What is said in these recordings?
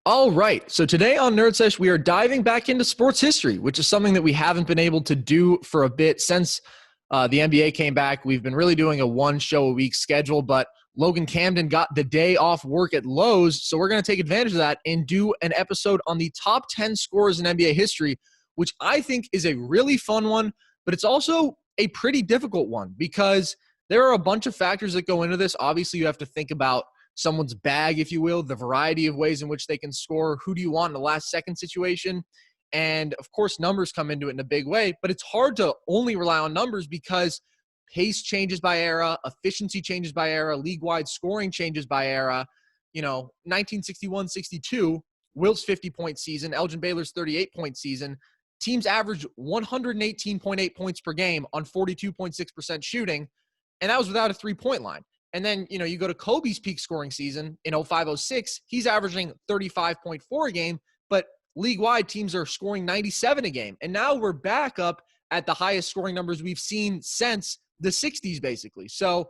All right. So today on Nerd Sesh, we are diving back into sports history, which is something that we haven't been able to do for a bit since the NBA came back. We've been really doing a one show a week schedule, but Logan Camden got the day off work at Lowe's. So we're going to take advantage of that and do an episode on the top 10 scorers in NBA history, which I think is a really fun one, but it's also a pretty difficult one because there are a bunch of factors that go into this. Obviously, you have to think about someone's bag, if you will, the variety of ways in which they can score. Who do you want in the last second situation? And of course, numbers come into it in a big way, but it's hard to only rely on numbers because pace changes by era, efficiency changes by era, league-wide scoring changes by era. 1961-62, Wilt's 50-point season, Elgin Baylor's 38-point season, teams averaged 118.8 points per game on 42.6% shooting, and that was without a three-point line. And then, you go to Kobe's peak scoring season in 05-06, he's averaging 35.4 a game, but league-wide teams are scoring 97 a game. And now we're back up at the highest scoring numbers we've seen since the 60s, basically. So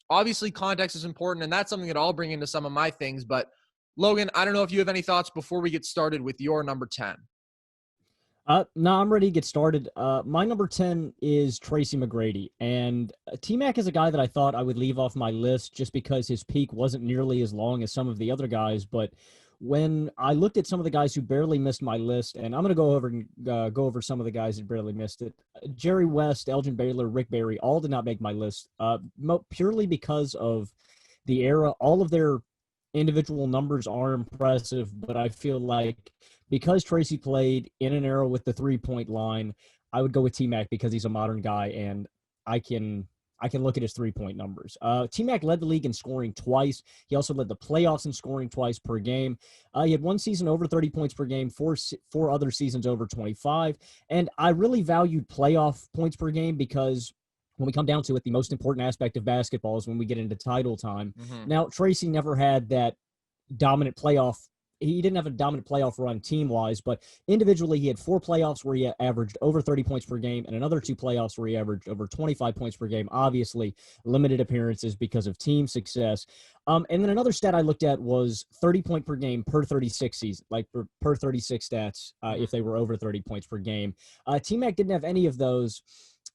obviously context is important, and that's something that I'll bring into some of my things. But Logan, I don't know if you have any thoughts before we get started with your number 10. No, I'm ready to get started. My number 10 is Tracy McGrady. And T-Mac is a guy that I thought I would leave off my list just because his peak wasn't nearly as long as some of the other guys. But when I looked at some of the guys who barely missed my list, and I'm going to go over some of the guys that barely missed it. Jerry West, Elgin Baylor, Rick Barry, all did not make my list purely because of the era. All of their individual numbers are impressive, but I feel like because Tracy played in an era with the three-point line, I would go with T-Mac because he's a modern guy, and I can look at his three-point numbers. T-Mac led the league in scoring twice. He also led the playoffs in scoring twice per game. He had one season over 30 points per game, four other seasons over 25. And I really valued playoff points per game because when we come down to it, the most important aspect of basketball is when we get into title time. Mm-hmm. Now, Tracy never had that dominant playoff. He didn't have a dominant playoff run team-wise, but individually he had four playoffs where he averaged over 30 points per game and another two playoffs where he averaged over 25 points per game, obviously limited appearances because of team success. And then another stat I looked at was 30 point per game per 36 season, like per 36 stats if they were over 30 points per game. T-Mac didn't have any of those,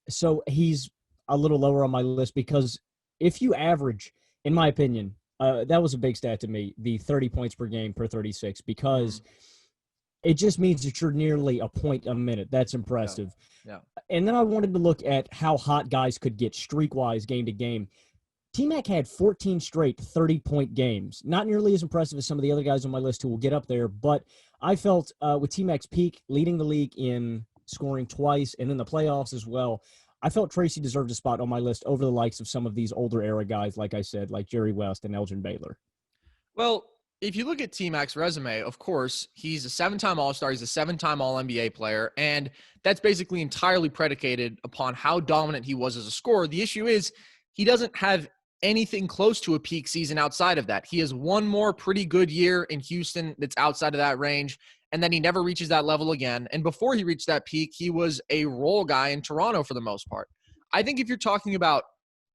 so he's a little lower on my list because if you average, in my opinion, that was a big stat to me, the 30 points per game per 36, because it just means that you're nearly a point a minute. That's impressive. Yeah. And then I wanted to look at how hot guys could get streak-wise game to game. T-Mac had 14 straight 30-point games. Not nearly as impressive as some of the other guys on my list who will get up there, but I felt with T-Mac's peak, leading the league in scoring twice and in the playoffs as well, I felt Tracy deserved a spot on my list over the likes of some of these older era guys, like I said, like Jerry West and Elgin Baylor. Well, if you look at T-Mac's resume, of course, he's a seven-time All-Star. He's a seven-time All-NBA player, and that's basically entirely predicated upon how dominant he was as a scorer. The issue is he doesn't have anything close to a peak season outside of that. He has one more pretty good year in Houston that's outside of that range, and then he never reaches that level again. And before he reached that peak, he was a role guy in Toronto for the most part. I think if you're talking about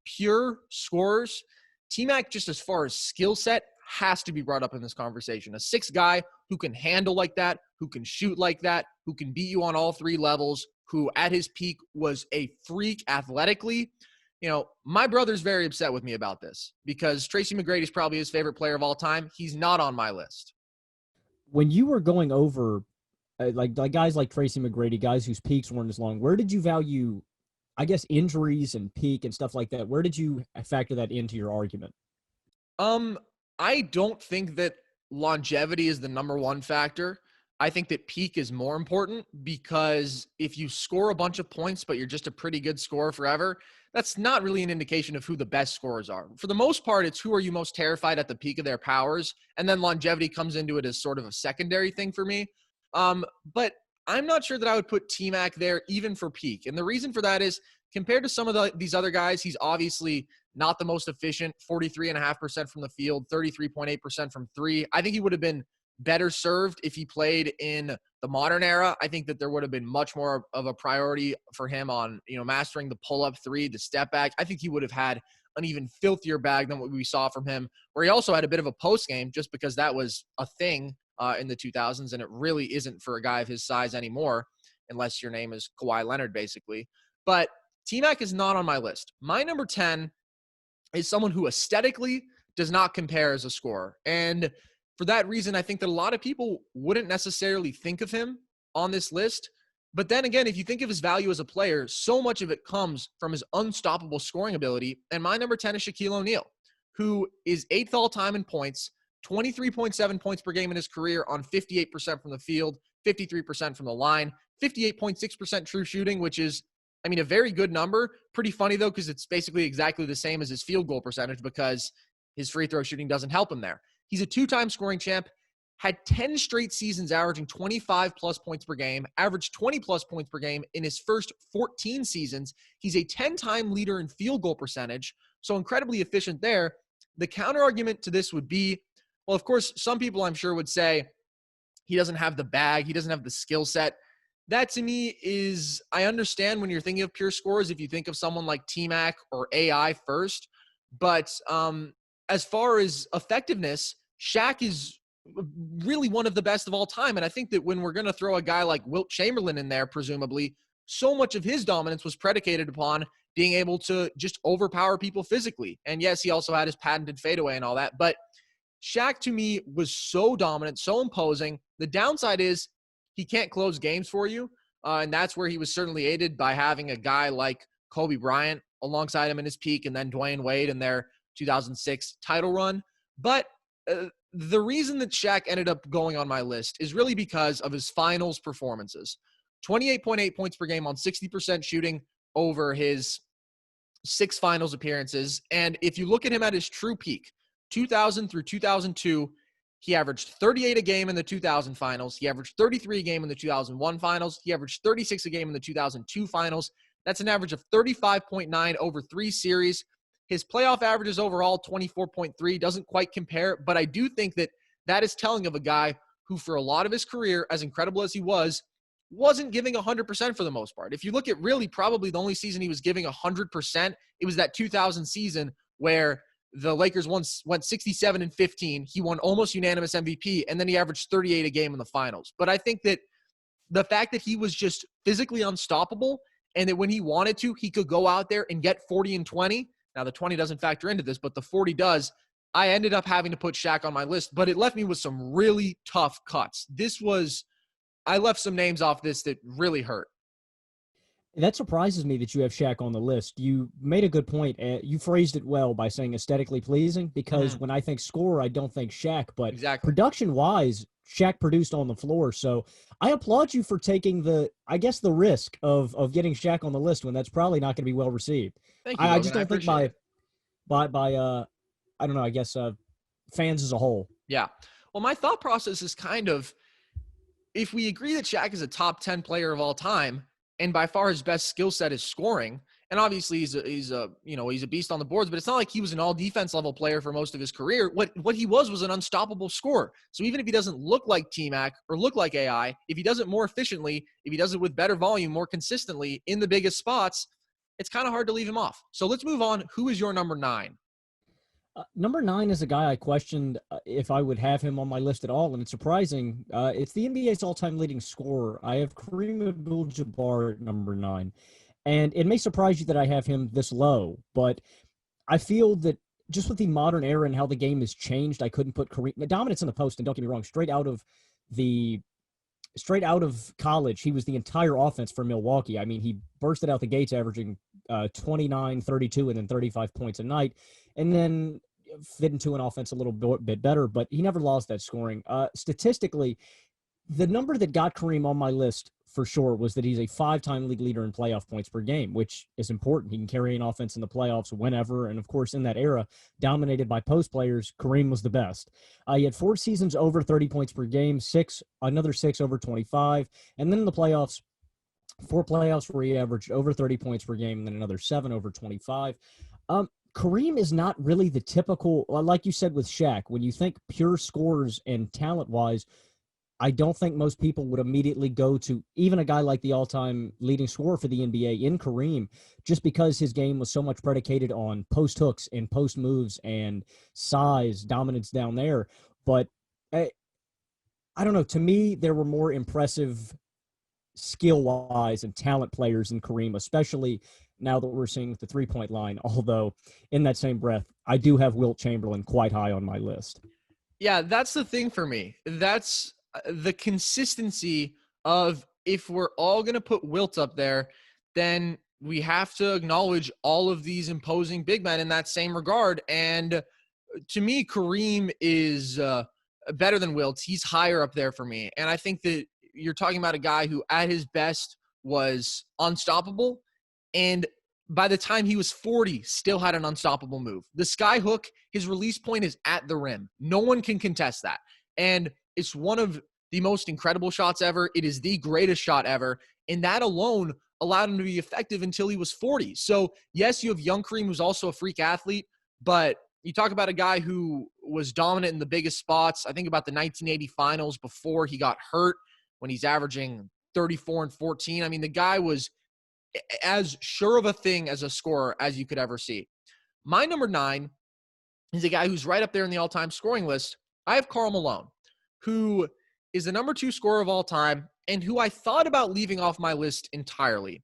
pure scorers, T-Mac, just as far as skill set, has to be brought up in this conversation. A six guy who can handle like that, who can shoot like that, who can beat you on all three levels, who at his peak was a freak athletically. My brother's very upset with me about this because Tracy McGrady is probably his favorite player of all time. He's not on my list. When you were going over like guys like Tracy McGrady, guys whose peaks weren't as long, where did you value, I guess, injuries and peak and stuff like that? Where did you factor that into your argument? I don't think that longevity is the number one factor. I think that peak is more important because if you score a bunch of points, but you're just a pretty good scorer forever, that's not really an indication of who the best scorers are. For the most part, it's who are you most terrified at the peak of their powers, and then longevity comes into it as sort of a secondary thing for me. But I'm not sure that I would put T-Mac there even for peak. And the reason for that is compared to some of these other guys, he's obviously not the most efficient, 43.5% from the field, 33.8% from three. I think he would have been better served if he played in the modern era. I think that there would have been much more of a priority for him on, mastering the pull-up three, the step back. I think he would have had an even filthier bag than what we saw from him, where he also had a bit of a post game just because that was a thing in the 2000s, and it really isn't for a guy of his size anymore, unless your name is Kawhi Leonard, basically. But T-Mac is not on my list. My number 10 is someone who aesthetically does not compare as a scorer. And for that reason, I think that a lot of people wouldn't necessarily think of him on this list. But then again, if you think of his value as a player, so much of it comes from his unstoppable scoring ability. And my number 10 is Shaquille O'Neal, who is 8th all-time in points, 23.7 points per game in his career on 58% from the field, 53% from the line, 58.6% true shooting, which is, I mean, a very good number. Pretty funny, though, because it's basically exactly the same as his field goal percentage because his free throw shooting doesn't help him there. He's a 2-time scoring champ, had 10 straight seasons averaging 25-plus points per game, averaged 20-plus points per game in his first 14 seasons. He's a 10-time leader in field goal percentage, so incredibly efficient there. The counter-argument to this would be, well, of course, some people I'm sure would say he doesn't have the bag, he doesn't have the skill set. That to me is, I understand when you're thinking of pure scores, if you think of someone like T-Mac or AI first, but as far as effectiveness, Shaq is really one of the best of all time. And I think that when we're going to throw a guy like Wilt Chamberlain in there, presumably, so much of his dominance was predicated upon being able to just overpower people physically. And yes, he also had his patented fadeaway and all that, but Shaq to me was so dominant, so imposing. The downside is he can't close games for you. And that's where he was certainly aided by having a guy like Kobe Bryant alongside him in his peak, and then Dwayne Wade in their 2006 title run. But the reason that Shaq ended up going on my list is really because of his finals performances. 28.8 points per game on 60% shooting over his 6 finals appearances. And if you look at him at his true peak, 2000 through 2002, he averaged 38 a game in the 2000 finals. He averaged 33 a game in the 2001 finals. He averaged 36 a game in the 2002 finals. That's an average of 35.9 over 3 series. His playoff averages overall, 24.3, doesn't quite compare, but I do think that that is telling of a guy who, for a lot of his career, as incredible as he was, wasn't giving 100% for the most part. If you look at really probably the only season he was giving 100%, it was that 2000 season where the Lakers once went 67-15. He won almost unanimous MVP, and then he averaged 38 a game in the finals. But I think that the fact that he was just physically unstoppable, and that when he wanted to, he could go out there and get 40 and 20. Now, the 20 doesn't factor into this, but the 40 does. I ended up having to put Shaq on my list, but it left me with some really tough cuts. I left some names off this that really hurt. That surprises me that you have Shaq on the list. You made a good point. You phrased it well by saying aesthetically pleasing, because when I think score, I don't think Shaq. But exactly. Production-wise, Shaq produced on the floor. So I applaud you for taking the risk of getting Shaq on the list when that's probably not going to be well received. Thank you, I Logan. just don't think I don't know, I guess fans as a whole. Yeah. Well, my thought process is kind of, if we agree that Shaq is a top 10 player of all time, and by far his best skill set is scoring, and obviously he's a beast on the boards, but it's not like he was an all defense level player for most of his career. What he was an unstoppable scorer. So even if he doesn't look like T-Mac or look like AI, if he does it more efficiently, if he does it with better volume, more consistently in the biggest spots, it's kind of hard to leave him off. So let's move on. Who is your number 9? Number 9 is a guy I questioned if I would have him on my list at all, and it's surprising. It's the NBA's all-time leading scorer. I have Kareem Abdul-Jabbar at number 9, and it may surprise you that I have him this low, but I feel that just with the modern era and how the game has changed, I couldn't put Kareem dominance in the post. And don't get me wrong, straight out of college, he was the entire offense for Milwaukee. I mean, he bursted out the gates averaging 29, 32, and then 35 points a night, and then fit into an offense a little bit better, but he never lost that scoring. Statistically, the number that got Kareem on my list for sure was that he's a 5-time league leader in playoff points per game, which is important. He can carry an offense in the playoffs whenever, and of course, in that era, dominated by post players, Kareem was the best. He had 4 seasons over 30 points per game, another 6 over 25, and then in the playoffs, 4 playoffs where he averaged over 30 points per game, and then another 7 over 25. Kareem is not really the typical, like you said with Shaq, when you think pure scores and talent-wise, I don't think most people would immediately go to even a guy like the all-time leading scorer for the NBA in Kareem, just because his game was so much predicated on post hooks and post moves and size, dominance down there. But I don't know. To me, there were more impressive skill wise and talent players in Kareem, especially now that we're seeing the 3 point line. Although, in that same breath, I do have Wilt Chamberlain quite high on my list. Yeah, that's the thing for me. That's the consistency of, if we're all going to put Wilt up there, then we have to acknowledge all of these imposing big men in that same regard. And to me, Kareem is better than Wilt. He's higher up there for me. And I think that you're talking about a guy who at his best was unstoppable. And by the time he was 40, still had an unstoppable move. The sky hook, his release point is at the rim. No one can contest that. And it's one of the most incredible shots ever. It is the greatest shot ever. And that alone allowed him to be effective until he was 40. So, yes, you have young Kareem, who's also a freak athlete, but you talk about a guy who was dominant in the biggest spots. I think about the 1980 finals before he got hurt, when he's averaging 34 and 14. I mean, the guy was as sure of a thing as a scorer as you could ever see. My number 9 is a guy who's right up there in the all-time scoring list. I have Karl Malone, who is the number 2 scorer of all time and who I thought about leaving off my list entirely.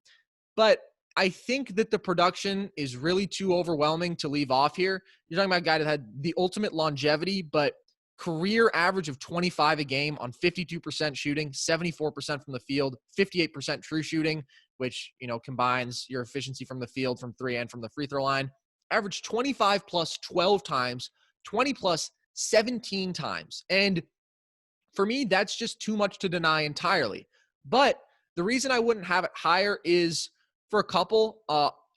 But I think that the production is really too overwhelming to leave off here. You're talking about a guy that had the ultimate longevity, but career average of 25 a game on 52% shooting, 74% from the field, 58% true shooting, which, combines your efficiency from the field, from 3 and from the free throw line. Average 25 plus 12 times, 20 plus 17 times. And for me, that's just too much to deny entirely. But the reason I wouldn't have it higher is for a couple.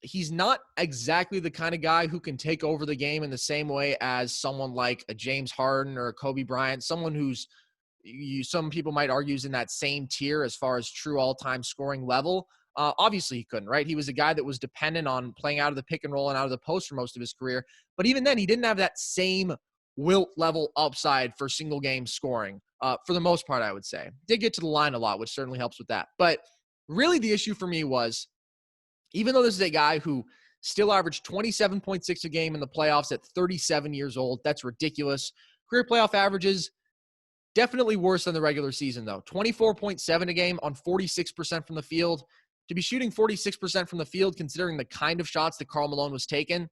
He's not exactly the kind of guy who can take over the game in the same way as someone like a James Harden or a Kobe Bryant, someone who's some people might argue is in that same tier as far as true all-time scoring level. Obviously, he couldn't, right? He was a guy that was dependent on playing out of the pick and roll and out of the post for most of his career. But even then, he didn't have that same Wilt level upside for single game scoring. For the most part, I would say. Did get to the line a lot, which certainly helps with that. But really the issue for me was, even though this is a guy who still averaged 27.6 a game in the playoffs at 37 years old, that's ridiculous. Career playoff averages, definitely worse than the regular season, though. 24.7 a game on 46% from the field. To be shooting 46% from the field, considering the kind of shots that Karl Malone was taking,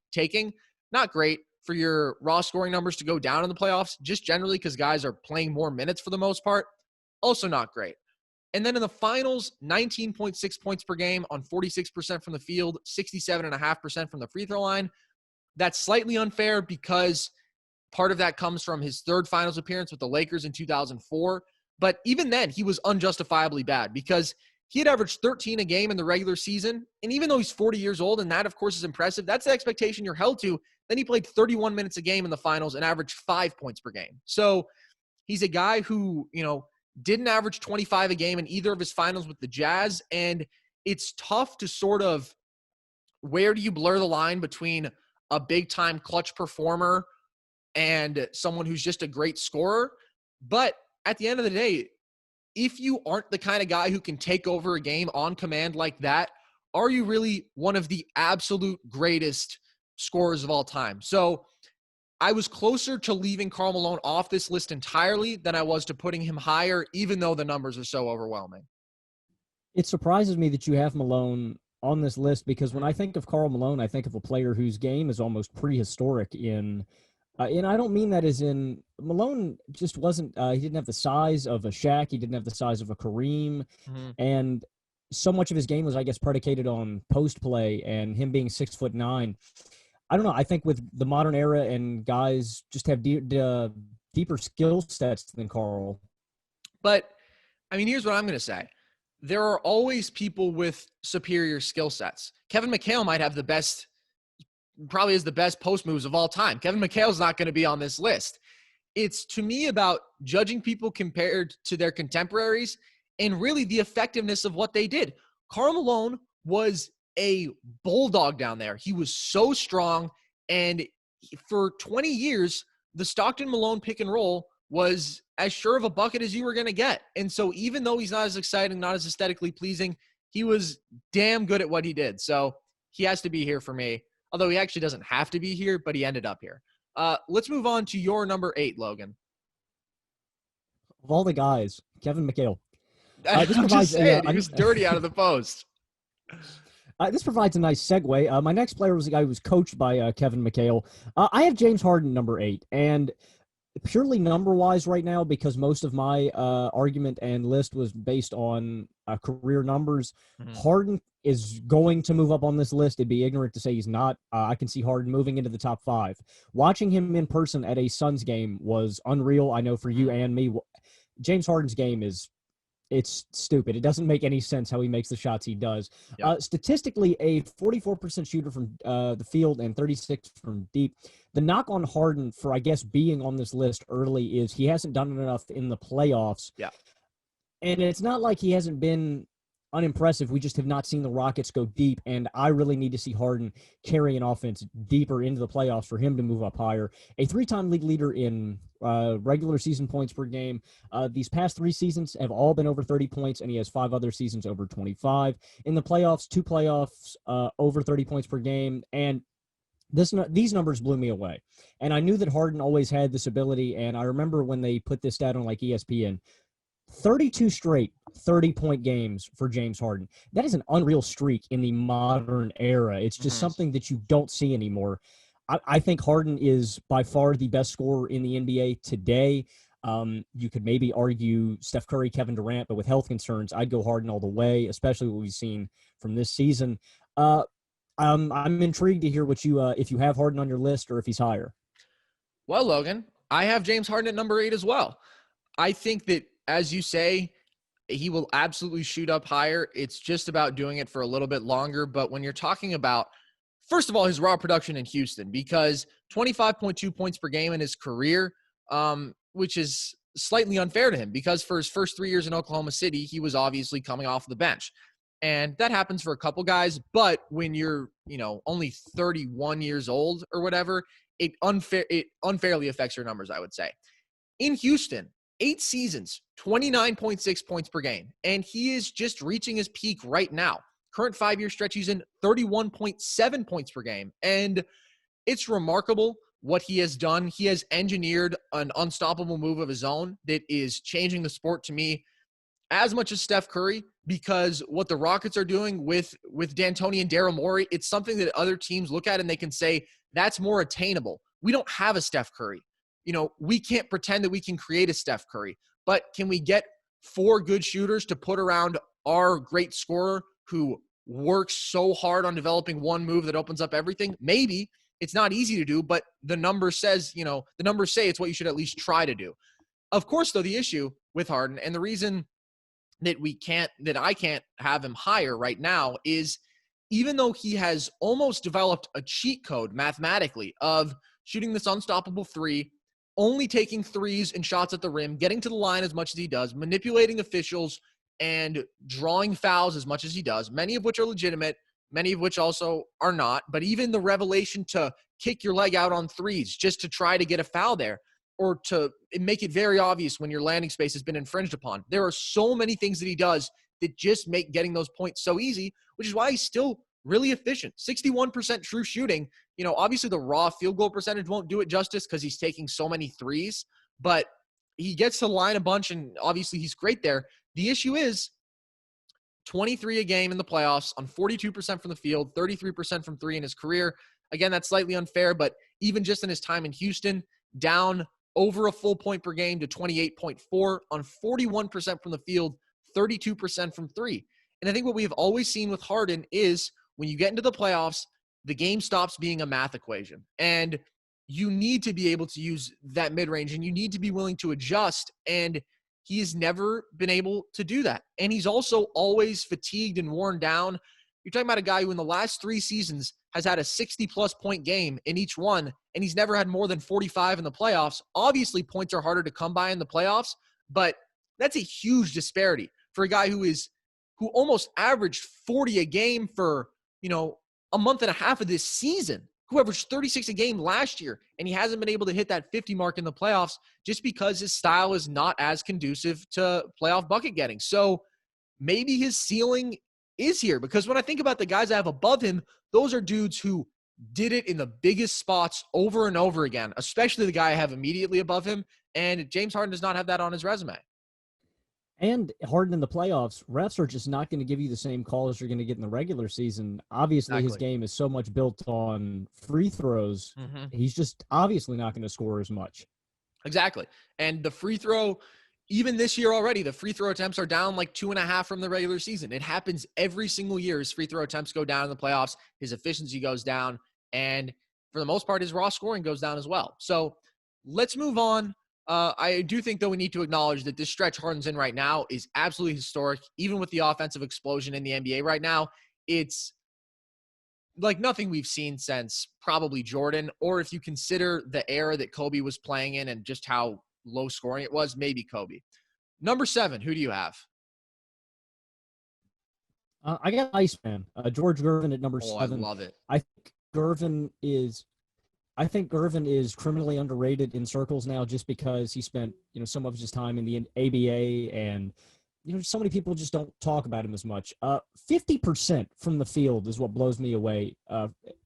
not great. For your raw scoring numbers to go down in the playoffs, just generally because guys are playing more minutes for the most part, also not great. And then in the finals, 19.6 points per game on 46% from the field, 67.5% from the free throw line. That's slightly unfair because part of that comes from his third finals appearance with the Lakers in 2004. But even then, he was unjustifiably bad because he had averaged 13 a game in the regular season. And even though he's 40 years old, and that, of course, is impressive, that's the expectation you're held to. Then he played 31 minutes a game in the finals and averaged 5 points per game. So he's a guy who, didn't average 25 a game in either of his finals with the Jazz. And it's tough to sort of, where do you blur the line between a big-time clutch performer and someone who's just a great scorer? But at the end of the day, if you aren't the kind of guy who can take over a game on command like that, are you really one of the absolute greatest scorers of all time? So I was closer to leaving Karl Malone off this list entirely than I was to putting him higher, even though the numbers are so overwhelming. It surprises me that you have Malone on this list because when I think of Karl Malone, I think of a player whose game is almost prehistoric and I don't mean that as in Malone just wasn't, he didn't have the size of a Shaq. He didn't have the size of a Kareem. Mm-hmm. And so much of his game was, I guess, predicated on post play and him being 6'9". I don't know. I think with the modern era and guys just have deeper skill sets than Karl. But, I mean, here's what I'm going to say. There are always people with superior skill sets. Kevin McHale might have probably is the best post moves of all time. Kevin McHale's not going to be on this list. It's, to me, about judging people compared to their contemporaries and really the effectiveness of what they did. Karl Malone was a bulldog down there. He was so strong, and for 20 years, the Stockton-Malone pick and roll was as sure of a bucket as you were going to get. And so even though he's not as exciting, not as aesthetically pleasing, he was damn good at what he did. So he has to be here for me. Although he actually doesn't have to be here, but he ended up here. Let's move on to your number 8, Logan. Of all the guys, Kevin McHale. This I'm just provides saying, he was dirty out of the post. this provides a nice segue. My next player was a guy who was coached by Kevin McHale. I have James Harden number 8, and purely number wise right now, because most of my argument and list was based on career numbers. Mhm. Harden is going to move up on this list. It'd be ignorant to say he's not. I can see Harden moving into the top 5. Watching him in person at a Suns game was unreal. I know for you and me, James Harden's game it's stupid. It doesn't make any sense how he makes the shots he does. Yep. Statistically, a 44% shooter from the field and 36 from deep. The knock on Harden for, I guess, being on this list early is he hasn't done enough in the playoffs. Yeah. And it's not like he hasn't been unimpressive. We just have not seen the Rockets go deep, and I really need to see Harden carry an offense deeper into the playoffs for him to move up higher. A 3-time league leader in regular season points per game. These past 3 seasons have all been over 30 points, and he has 5 other seasons over 25. In the playoffs, 2 playoffs over 30 points per game, and these numbers blew me away. And I knew that Harden always had this ability, and I remember when they put this stat on like ESPN, 32 straight 30-point games for James Harden. That is an unreal streak in the modern era. It's just something that you don't see anymore. I think Harden is by far the best scorer in the NBA today. You could maybe argue Steph Curry, Kevin Durant, but with health concerns, I'd go Harden all the way, especially what we've seen from this season. I'm intrigued to hear what you if you have Harden on your list or if he's higher. Well, Logan, I have James Harden at number 8 as well. I think that, as you say, he will absolutely shoot up higher. It's just about doing it for a little bit longer. But when you're talking about, first of all, his raw production in Houston, because 25.2 points per game in his career, which is slightly unfair to him because for his first 3 years in Oklahoma City, he was obviously coming off the bench. And that happens for a couple guys. But when you're, only 31 years old or whatever, it unfairly affects your numbers, I would say. In Houston, 8 seasons, 29.6 points per game. And he is just reaching his peak right now. Current 5-year stretch, he's in 31.7 points per game. And it's remarkable what he has done. He has engineered an unstoppable move of his own that is changing the sport to me as much as Steph Curry, because what the Rockets are doing with D'Antoni and Daryl Morey, it's something that other teams look at and they can say, that's more attainable. We don't have a Steph Curry. We can't pretend that we can create a Steph Curry, but can we get 4 good shooters to put around our great scorer who works so hard on developing one move that opens up everything? Maybe. It's not easy to do, but the numbers say it's what you should at least try to do. Of course, though, the issue with Harden and the reason that I can't have him higher right now is even though he has almost developed a cheat code mathematically of shooting this unstoppable 3, only taking 3s and shots at the rim, getting to the line as much as he does, manipulating officials, and drawing fouls as much as he does, many of which are legitimate, many of which also are not. But even the revelation to kick your leg out on 3s just to try to get a foul there, or to make it very obvious when your landing space has been infringed upon. There are so many things that he does that just make getting those points so easy, which is why he's still really efficient. 61% true shooting. Obviously the raw field goal percentage won't do it justice because he's taking so many 3s, but he gets to the line a bunch, and obviously he's great there. The issue is 23 a game in the playoffs on 42% from the field, 33% from 3 in his career. Again, that's slightly unfair, but even just in his time in Houston, down over a full point per game to 28.4 on 41% from the field, 32% from 3. And I think what we have always seen with Harden is when you get into the playoffs, the game stops being a math equation. And you need to be able to use that mid-range, and you need to be willing to adjust. And he has never been able to do that. And he's also always fatigued and worn down. You're talking about a guy who in the last 3 seasons has had a 60-plus point game in each one, and he's never had more than 45 in the playoffs. Obviously, points are harder to come by in the playoffs, but that's a huge disparity for a guy who almost averaged 40 a game for, a month and a half of this season, who averaged 36 a game last year, and he hasn't been able to hit that 50 mark in the playoffs just because his style is not as conducive to playoff bucket getting. So maybe his ceiling is here, because when I think about the guys I have above him, those are dudes who did it in the biggest spots over and over again, especially the guy I have immediately above him. And James Harden does not have that on his resume. And Harden in the playoffs, refs are just not going to give you the same calls you're going to get in the regular season. Obviously, his Exactly. game is so much built on free throws. Hmm. He's just obviously not going to score as much. Exactly. And the free throw, even this year already, the free throw attempts are down like 2.5 from the regular season. It happens every single year. His free throw attempts go down in the playoffs. His efficiency goes down. And for the most part, his raw scoring goes down as well. So let's move on. I do think, though, we need to acknowledge that this stretch Harden's in right now is absolutely historic. Even with the offensive explosion in the NBA right now, it's like nothing we've seen since probably Jordan, or if you consider the era that Kobe was playing in and just how low scoring it was, maybe Kobe. Number 7, who do you have? I got Iceman, George Gervin at number Oh, I 7. love it. I think Gervin is I think Gervin is criminally underrated in circles now just because he spent, some of his time in the ABA and so many people just don't talk about him as much. 50% from the field is what blows me away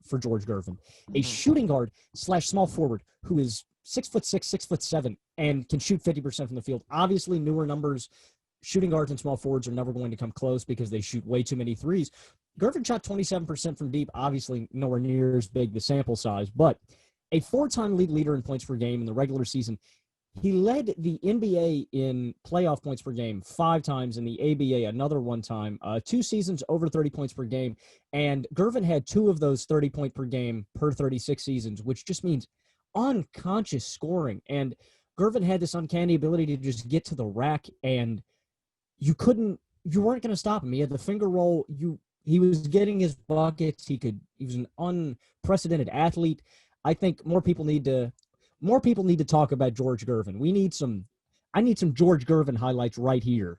for George Gervin. A Mhm. shooting guard / small forward who is 6'6", 6'7", and can shoot 50% from the field. Obviously, newer numbers, shooting guards and small forwards are never going to come close because they shoot way too many threes. Gervin shot 27% from deep, obviously nowhere near as big the sample size, but a 4-time league leader in points per game in the regular season. He led the NBA in playoff points per game 5 times, in the ABA another 1 time, 2 seasons over 30 points per game. And Gervin had 2 of those 30 point per game per 36 seasons, which just means unconscious scoring. And Gervin had this uncanny ability to just get to the rack, and you weren't going to stop him. He had the finger roll. He was getting his buckets. He was an unprecedented athlete. I think more people need to talk about George Gervin. I need some George Gervin highlights right here.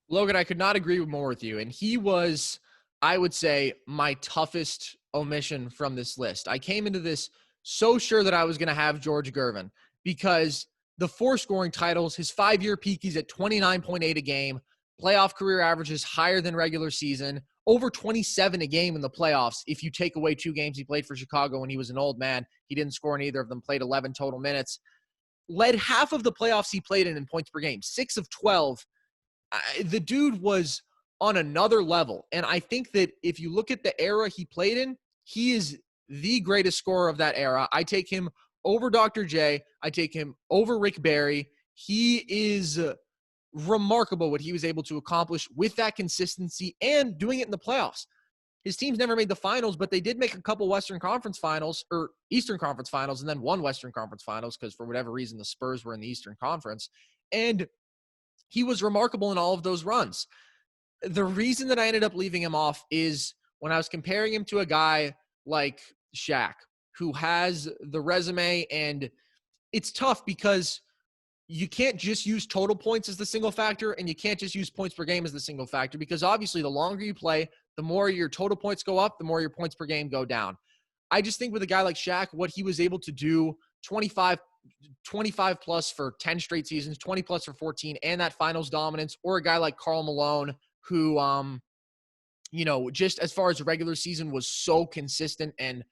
Logan, I could not agree more with you. And he was, I would say, my toughest omission from this list. I came into this so sure that I was going to have George Gervin because the 4 scoring titles, his 5-year peak, he's at 29.8 a game. Playoff career averages higher than regular season, over 27 a game in the playoffs. If you take away 2 games he played for Chicago when he was an old man, he didn't score in either of them, played 11 total minutes. Led half of the playoffs he played in points per game, 6 of 12. The dude was on another level. And I think that if you look at the era he played in, he is the greatest scorer of that era. I take him over Dr. J. I take him over Rick Barry. He is remarkable what he was able to accomplish with that consistency and doing it in the playoffs. His teams never made the finals, but they did make a couple Western Conference finals or Eastern Conference finals and then 1 Western Conference finals because for whatever reason, the Spurs were in the Eastern Conference. And he was remarkable in all of those runs. The reason that I ended up leaving him off is when I was comparing him to a guy like Shaq, who has the resume, and it's tough because you can't just use total points as the single factor, and you can't just use points per game as the single factor because obviously the longer you play, the more your total points go up, the more your points per game go down. I just think with a guy like Shaq, what he was able to do, 25 plus for 10 straight seasons, 20 plus for 14, and that finals dominance, or a guy like Karl Malone, who, just as far as the regular season was so consistent and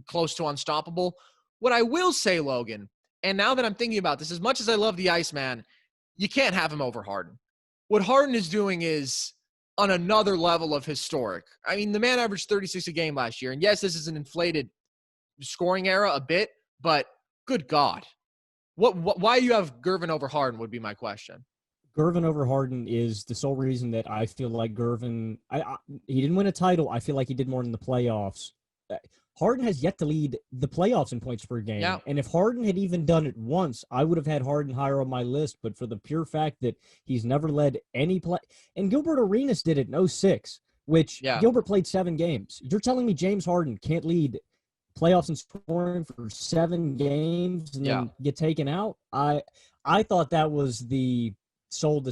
close to unstoppable. What I will say, Logan, and now that I'm thinking about this, as much as I love the Iceman, you can't have him over Harden. What Harden is doing is on another level of historic. I mean, the man averaged 36 a game last year. And yes, this is an inflated scoring era a bit, but good God. Why do you have Gervin over Harden would be my question. Gervin over Harden is the sole reason that I feel like Gervin. He didn't win a title. I feel like he did more in the playoffs. Harden has yet to lead the playoffs in points per game. Yeah. And if Harden had even done it once, I would have had Harden higher on my list. But for the pure fact that he's never led any play, and Gilbert Arenas did it in 06, which Gilbert played 7 games. You're telling me James Harden can't lead playoffs in scoring for 7 games and then get taken out? I thought that was the sole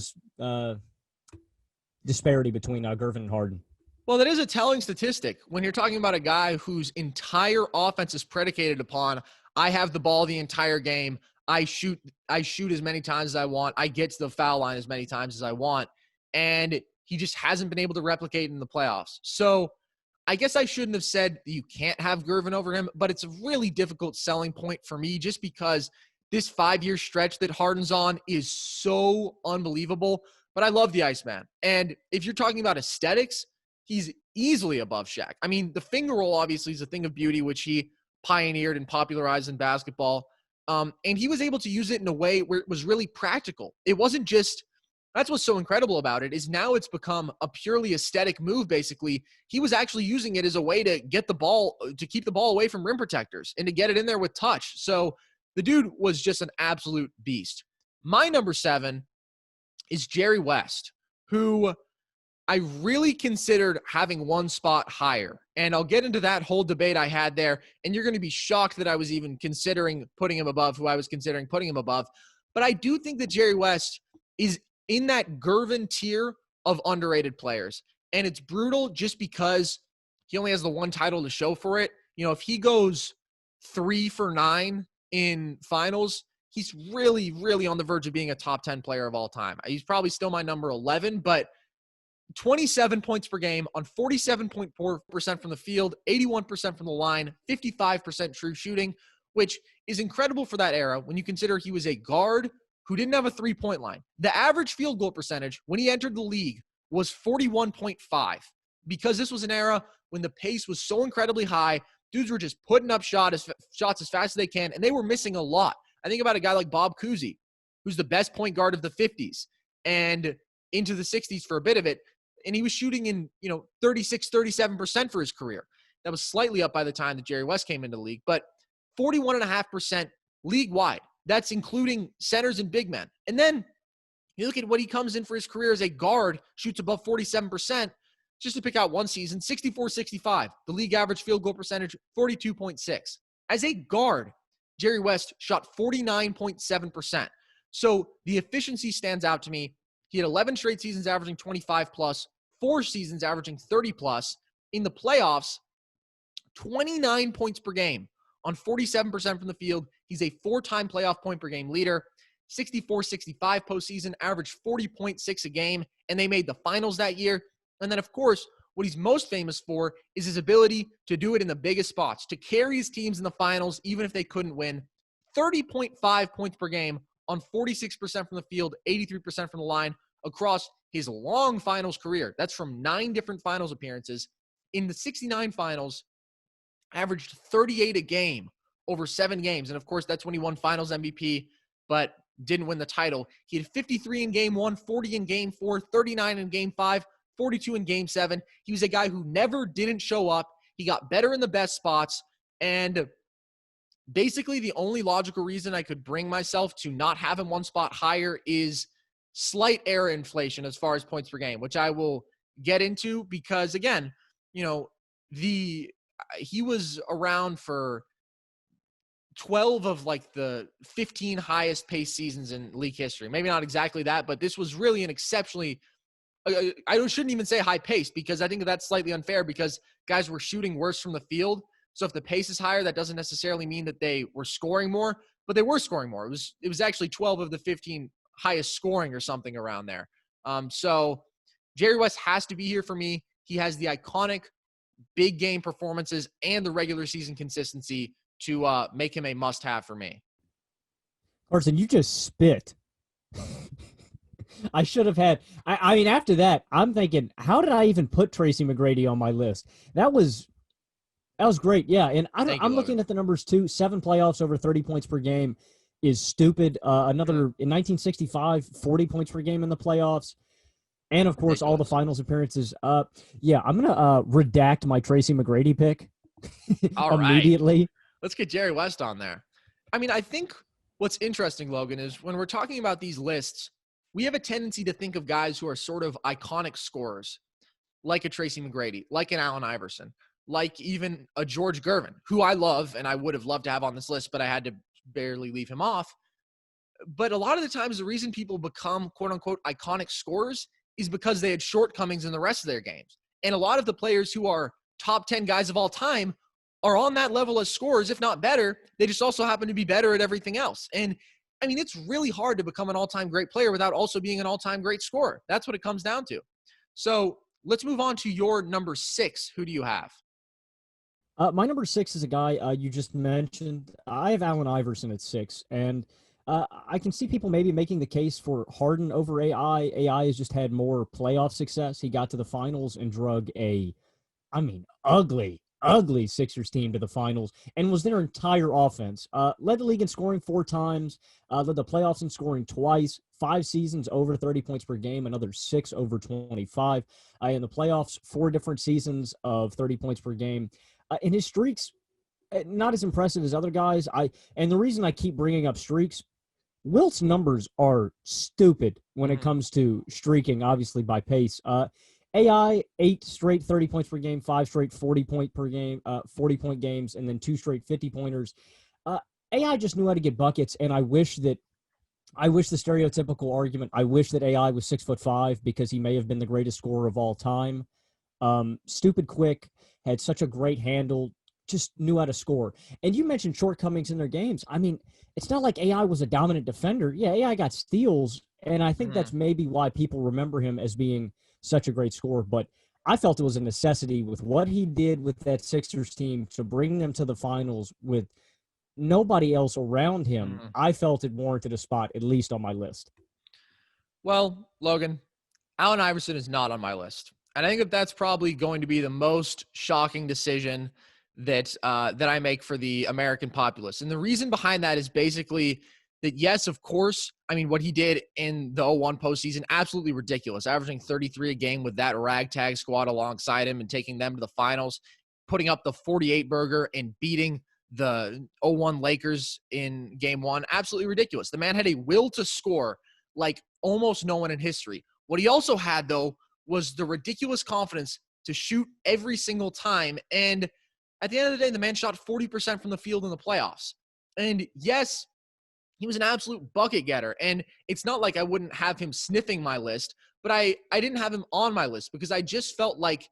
disparity between Gervin and Harden. Well, that is a telling statistic when you're talking about a guy whose entire offense is predicated upon, I have the ball the entire game. I shoot as many times as I want. I get to the foul line as many times as I want. And he just hasn't been able to replicate in the playoffs. So I guess I shouldn't have said that you can't have Gervin over him, but it's a really difficult selling point for me just because this 5-year stretch that Harden's on is so unbelievable. but I love the Iceman. And if you're talking about aesthetics, he's easily above Shaq. I mean, the finger roll obviously is a thing of beauty, which he pioneered and popularized in basketball. And he was able to use it in a way where it was really practical. It wasn't just, that's what's so incredible about it, is now it's become a purely aesthetic move, basically. He was actually using it as a way to get the ball, to keep the ball away from rim protectors and to get it in there with touch. So the dude was just an absolute beast. My number 7 is Jerry West, who I really considered having one spot higher. And I'll get into that whole debate I had there. And you're going to be shocked that I was even considering putting him above who I was considering putting him above. But I do think that Jerry West is in that Gervin tier of underrated players. And it's brutal just because he only has the one title to show for it. You know, if he goes 3 for 9 in finals, he's really, really on the verge of being a top 10 player of all time. He's probably still my number 11, but 27 points per game on 47.4% from the field, 81% from the line, 55% true shooting, which is incredible for that era when you consider he was a guard who didn't have a three-point line. The average field goal percentage when he entered the league was 41.5 because this was an era when the pace was so incredibly high. Dudes were just putting up shots as fast as they can, and they were missing a lot. I think about a guy like Bob Cousy, who's the best point guard of the 50s and into the 60s for a bit of it. And he was shooting in, 36, 37% for his career. That was slightly up by the time that Jerry West came into the league, but 41.5% league-wide. That's including centers and big men. And then you look at what he comes in for his career as a guard, shoots above 47%, just to pick out one season, 64-65. The league average field goal percentage, 42.6. As a guard, Jerry West shot 49.7%. So the efficiency stands out to me. He had 11 straight seasons averaging 25+, 4 seasons averaging 30+. In the playoffs, 29 points per game on 47% from the field. He's a 4-time playoff point per game leader. 64-65 postseason, averaged 40.6 a game, and they made the finals that year. And then, of course, what he's most famous for is his ability to do it in the biggest spots, to carry his teams in the finals, even if they couldn't win. 30.5 points per game on 46% from the field, 83% from the line across his long finals career. That's from 9 different finals appearances. In the 69 finals, averaged 38 a game over 7 games. And, of course, that's when he won finals MVP, but didn't win the title. He had 53 in game 1, 40 in game 4, 39 in game 5, 42 in game 7. He was a guy who never didn't show up. He got better in the best spots. And basically the only logical reason I could bring myself to not have him one spot higher is slight error inflation as far as points per game, which I will get into because, again, he was around for 12 of like the 15 highest paced seasons in league history. Maybe not exactly that, but this was really an exceptionally, I shouldn't even say high pace because I think that's slightly unfair because guys were shooting worse from the field. So if the pace is higher, that doesn't necessarily mean that they were scoring more, but they were scoring more. It was actually 12 of the 15 highest scoring or something around there. So Jerry West has to be here for me. He has the iconic big game performances and the regular season consistency to make him a must-have for me. Carson, you just spit. I should have had. I mean, after that, I'm thinking, how did I even put Tracy McGrady on my list? That was great. Yeah, and I'm looking at the numbers too. 7 playoffs over 30 points per game is stupid. Another in 1965, 40 points per game in the playoffs. And, of course, all the finals appearances. Yeah, I'm going to redact my Tracy McGrady pick immediately. Right. Let's get Jerry West on there. I mean, I think what's interesting, Logan, is when we're talking about these lists, we have a tendency to think of guys who are sort of iconic scorers, like a Tracy McGrady, like an Allen Iverson, like even a George Gervin, who I love and I would have loved to have on this list, but I had to barely leave him off. But a lot of the times the reason people become quote-unquote iconic scorers is because they had shortcomings in the rest of their games. And a lot of the players who are top 10 guys of all time are on that level as scorers, if not better. They just also happen to be better at everything else. And I mean, it's really hard to become an all-time great player without also being an all-time great scorer. That's what it comes down to. So let's move on to your number 6. Who do you have? My number 6 is a guy you just mentioned. I have Allen Iverson at 6. And I can see people maybe making the case for Harden over AI. AI has just had more playoff success. He got to the finals and drug ugly Sixers team to the finals and was their entire offense. Led the league in scoring 4 times, led the playoffs in scoring twice, 5 seasons over 30 points per game, another 6 over 25. In the playoffs, 4 different seasons of 30 points per game. And his streaks, not as impressive as other guys. And the reason I keep bringing up streaks, Wilt's numbers are stupid when it comes to streaking, obviously by pace. AI 8 straight 30 points per game, 5 straight 40 point games, and then 2 straight 50 pointers. AI just knew how to get buckets, and I wish the stereotypical argument. I wish that AI was 6'5" because he may have been the greatest scorer of all time. Stupid quick, had such a great handle, just knew how to score. And you mentioned shortcomings in their games. I mean, it's not like AI was a dominant defender. Yeah, AI got steals, and I think that's maybe why people remember him as being such a great scorer. But I felt it was a necessity with what he did with that Sixers team to bring them to the finals with nobody else around him. I felt it warranted a spot, at least on my list. Well, Logan, Allen Iverson is not on my list. And I think that that's probably going to be the most shocking decision that I make for the American populace. And the reason behind that is basically that, yes, of course, I mean, what he did in the 01 postseason, absolutely ridiculous, averaging 33 a game with that ragtag squad alongside him and taking them to the finals, putting up the 48 burger and beating the 01 Lakers in game 1. Absolutely ridiculous. The man had a will to score like almost no one in history. What he also had, though, was the ridiculous confidence to shoot every single time. And at the end of the day, the man shot 40% from the field in the playoffs. And yes, he was an absolute bucket getter. And it's not like I wouldn't have him sniffing my list, but I didn't have him on my list because I just felt like,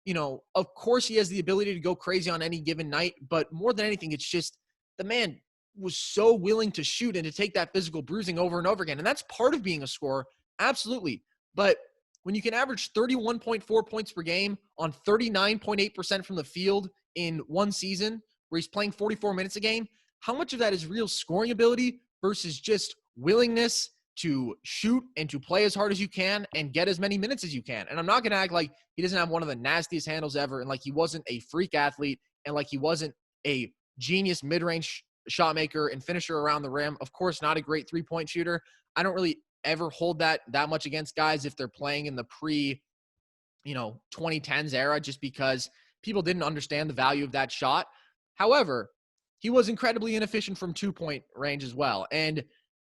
you know, of course he has the ability to go crazy on any given night, but more than anything, it's just the man was so willing to shoot and to take that physical bruising over and over again. And that's part of being a scorer. Absolutely. But when you can average 31.4 points per game on 39.8% from the field in one season where he's playing 44 minutes a game, how much of that is real scoring ability versus just willingness to shoot and to play as hard as you can and get as many minutes as you can? And I'm not going to act like he doesn't have one of the nastiest handles ever and like he wasn't a freak athlete and like he wasn't a genius mid-range shot maker and finisher around the rim. Of course, not a great three-point shooter. I don't really ever hold that much against guys if they're playing in the 2010s era, just because people didn't understand the value of that shot. However, he was incredibly inefficient from 2-point range as well. And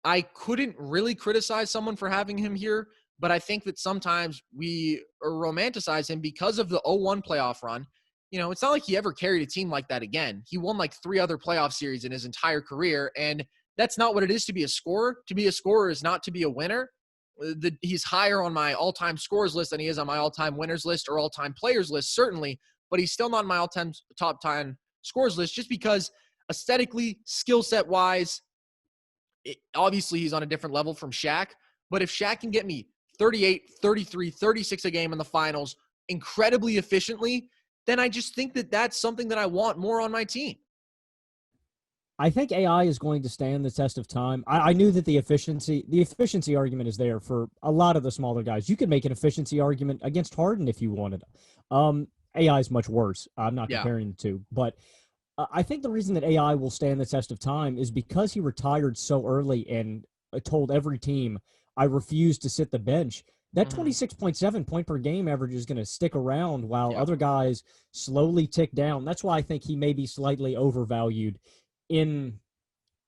I couldn't really criticize someone for having him here, but I think that sometimes we romanticize him because of the 01 playoff run. You know, it's not like he ever carried a team like that again. He won like 3 other playoff series in his entire career, and that's not what it is to be a scorer. To be a scorer is not to be a winner. He's higher on my all-time scorers list than he is on my all-time winners list or all-time players list, certainly, but he's still not on my all-time top 10 scorers list just because aesthetically, skill set wise, obviously he's on a different level from Shaq. But if Shaq can get me 38, 33, 36 a game in the finals incredibly efficiently, then I just think that that's something that I want more on my team. I think AI is going to stand the test of time. I knew that the efficiency argument is there for a lot of the smaller guys. You could make an efficiency argument against Harden if you wanted. AI is much worse. I'm not comparing the two, but I think the reason that AI will stand the test of time is because he retired so early and told every team, I refuse to sit the bench. That 26.7 point per game average is going to stick around while other guys slowly tick down. That's why I think he may be slightly overvalued in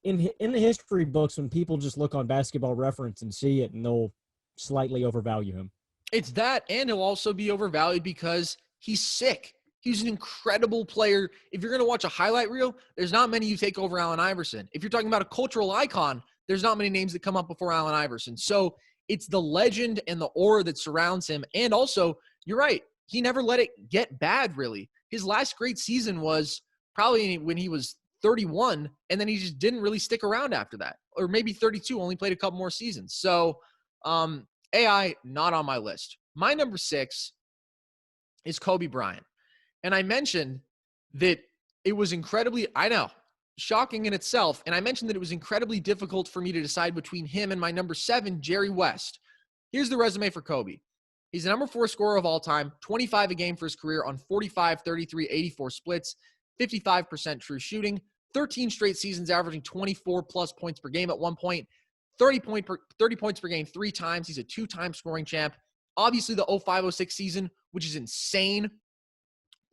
the history books. When people just look on Basketball Reference and see it, and they'll slightly overvalue him. It's that, and he'll also be overvalued because he's sick. He's an incredible player. If you're going to watch a highlight reel, there's not many you take over Allen Iverson. If you're talking about a cultural icon, there's not many names that come up before Allen Iverson. So it's the legend and the aura that surrounds him. And also, you're right, he never let it get bad, really. His last great season was probably when he was 31, and then he just didn't really stick around after that. Or maybe 32, only played a couple more seasons. So AI, not on my list. My number 6 is Kobe Bryant. And I mentioned that it was incredibly, I know, shocking in itself. And I mentioned that it was incredibly difficult for me to decide between him and my number 7, Jerry West. Here's the resume for Kobe. He's the number 4 scorer of all time, 25 a game for his career on 45, 33, 84 splits, 55% true shooting, 13 straight seasons averaging 24 plus points per game at one point, 30 points per game 3 times. He's a 2-time scoring champ. Obviously, the 05-06 season, which is insane,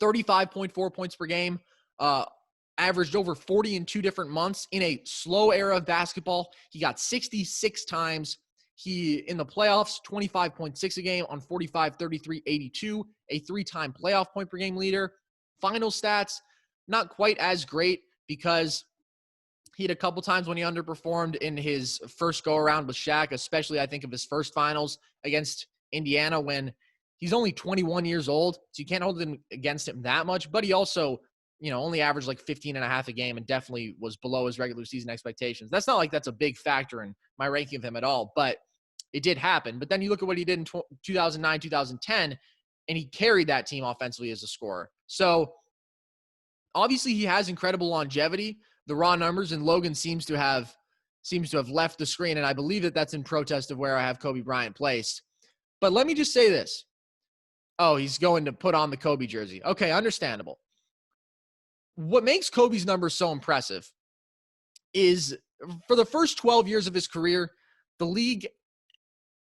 35.4 points per game, averaged over 40 in 2 different months in a slow era of basketball. He got 66 times. He, in the playoffs, 25.6 a game on 45, 33, 82, a 3-time playoff point per game leader. Final stats, not quite as great because he had a couple times when he underperformed in his first go-around with Shaq, especially I think of his first finals against Indiana when he's only 21 years old, so you can't hold him against him that much, but he also, only averaged like 15 and a half a game and definitely was below his regular season expectations. That's not like that's a big factor in my ranking of him at all, but it did happen. But then you look at what he did in 2009, 2010, and he carried that team offensively as a scorer. So obviously he has incredible longevity. The raw numbers, and Logan seems to have left the screen, and I believe that that's in protest of where I have Kobe Bryant placed. But let me just say this. Oh, he's going to put on the Kobe jersey. Okay, understandable. What makes Kobe's numbers so impressive is for the first 12 years of his career, the league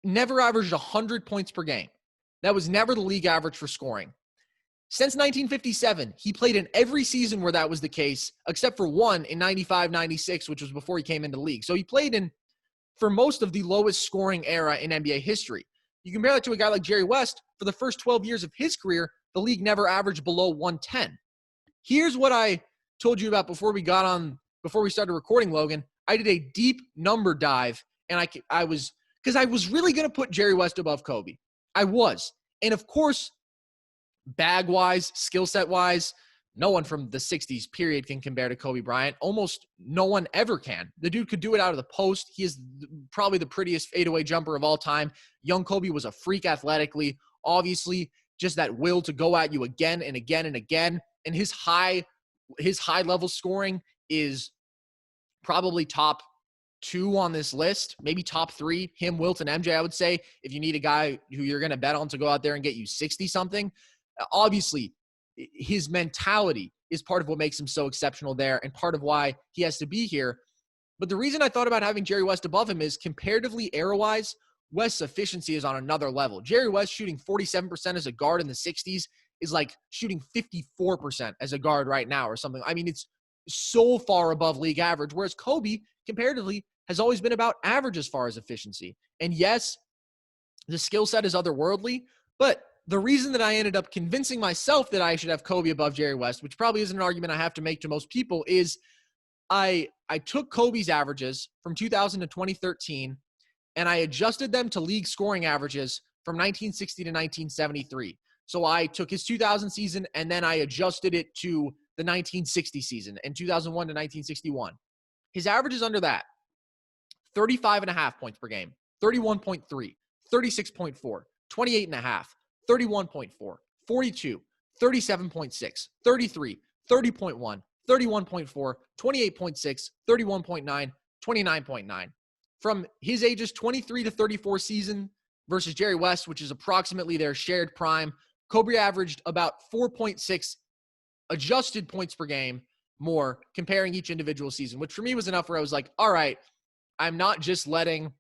never averaged 100 points per game. That was never the league average for scoring. Since 1957, he played in every season where that was the case, except for one in 95-96, which was before he came into the league. So he played in for most of the lowest scoring era in NBA history. You compare that to a guy like Jerry West. For the first 12 years of his career, the league never averaged below 110. Here's what I told you about before we started recording, Logan. I did a deep number dive, and I was really going to put Jerry West above Kobe. I was. And of course, bag-wise, skill set-wise, no one from the 60s period can compare to Kobe Bryant. Almost no one ever can. The dude could do it out of the post. He is probably the prettiest fadeaway jumper of all time. Young Kobe was a freak athletically. Obviously, just that will to go at you again and again and again. And his high-level scoring is probably top 2 on this list, maybe top 3. Him, Wilt, and MJ, I would say, if you need a guy who you're going to bet on to go out there and get you 60-something. Obviously, his mentality is part of what makes him so exceptional there and part of why he has to be here. But the reason I thought about having Jerry West above him is comparatively error-wise, West's efficiency is on another level. Jerry West shooting 47% as a guard in the 60s is like shooting 54% as a guard right now or something. I mean, it's so far above league average, whereas Kobe, comparatively, has always been about average as far as efficiency. And yes, the skill set is otherworldly, but the reason that I ended up convincing myself that I should have Kobe above Jerry West, which probably isn't an argument I have to make to most people, is I took Kobe's averages from 2000 to 2013, and I adjusted them to league scoring averages from 1960 to 1973. So I took his 2000 season, and then I adjusted it to the 1960 season and 2001 to 1961. His averages under that, 35.5 points per game, 31.3, 36.4, 28.5, 31.4, 42, 37.6, 33, 30.1, 31.4, 28.6, 31.9, 29.9. From his ages 23 to 34 season versus Jerry West, which is approximately their shared prime, Kobe averaged about 4.6 adjusted points per game more comparing each individual season, which for me was enough where I was like, all right, I'm not just letting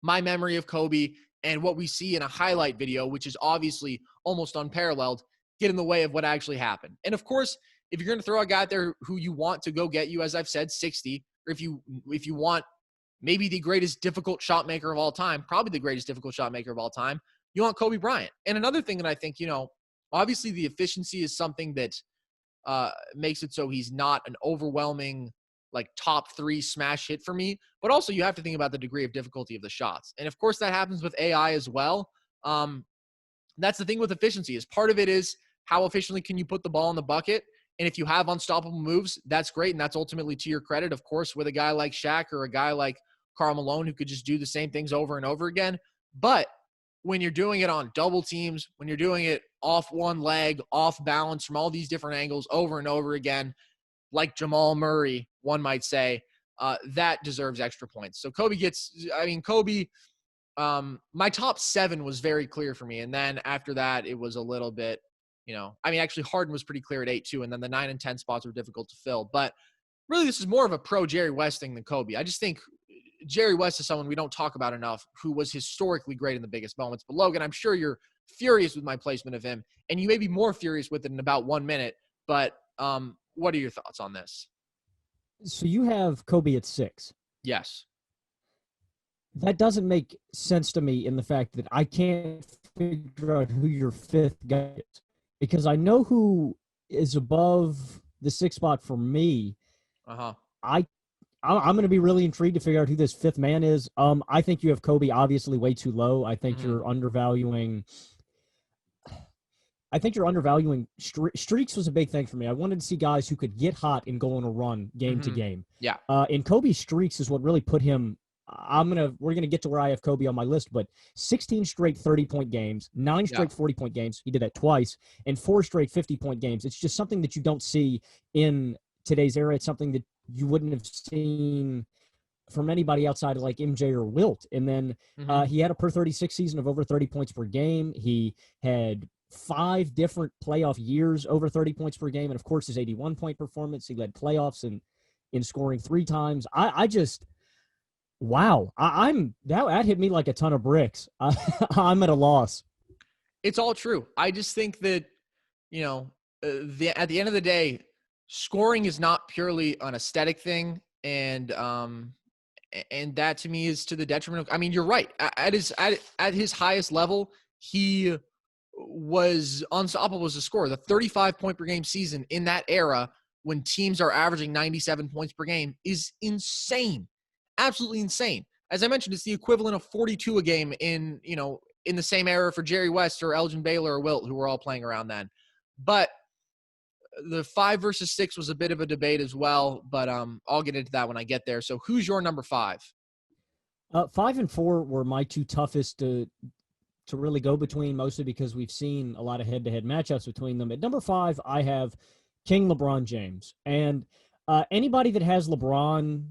my memory of Kobe and what we see in a highlight video, which is obviously almost unparalleled, get in the way of what actually happened. And of course, if you're going to throw a guy out there who you want to go get you, as I've said, 60, or if you want maybe the greatest difficult shot maker of all time, probably the greatest difficult shot maker of all time, you want Kobe Bryant. And another thing that I think, obviously the efficiency is something that makes it so he's not an overwhelming like top 3 smash hit for me, but also you have to think about the degree of difficulty of the shots. And of course that happens with AI as well. That's the thing with efficiency is part of it is how efficiently can you put the ball in the bucket? And if you have unstoppable moves, that's great. And that's ultimately to your credit, of course, with a guy like Shaq or a guy like Karl Malone who could just do the same things over and over again. But when you're doing it on double teams, when you're doing it off one leg, off balance from all these different angles over and over again, like Jamal Murray, one might say, that deserves extra points. So Kobe, my top 7 was very clear for me. And then after that, it was a little bit, actually Harden was pretty clear at 8 too. And then the 9 and 10 spots were difficult to fill. But really, this is more of a pro Jerry West thing than Kobe. I just think Jerry West is someone we don't talk about enough, who was historically great in the biggest moments. But Logan, I'm sure you're furious with my placement of him, and you may be more furious with it in about 1 minute. But what are your thoughts on this? So you have Kobe at 6. Yes. That doesn't make sense to me in the fact that I can't figure out who your 5th guy is, because I know who is above the 6th spot for me. I'm going to be really intrigued to figure out who this 5th man is. I think you have Kobe obviously way too low. I think you're undervaluing. Streaks was a big thing for me. I wanted to see guys who could get hot and go on a run game to game. Yeah. And Kobe's streaks is what really put him. We're gonna get to where I have Kobe on my list, but 16 straight 30-point games, 9 straight 40-point games. He did that twice, and 4 straight 50-point games. It's just something that you don't see in today's era. It's something that you wouldn't have seen from anybody outside of like MJ or Wilt. And then he had a per 36 season of over 30 points per game. He had 5 different playoff years over 30 points per game, and of course his 81-point performance. He led playoffs in scoring 3 times. Wow, that hit me like a ton of bricks. I'm at a loss. It's all true. I just think that at the end of the day, scoring is not purely an aesthetic thing, and that to me is to the detriment of. I mean, you're right. At his highest level, he was unstoppable as a scorer. The 35-point per game season in that era, when teams are averaging 97 points per game, is insane. Absolutely insane. As I mentioned, it's the equivalent of 42 a game in the same era for Jerry West or Elgin Baylor or Wilt, who were all playing around then. But the 5 versus 6 was a bit of a debate as well, but I'll get into that when I get there. So who's your number 5? 5 and 4 were my 2 toughest to really go between, mostly because we've seen a lot of head-to-head matchups between them. At number 5, I have King LeBron James. And anybody that has LeBron,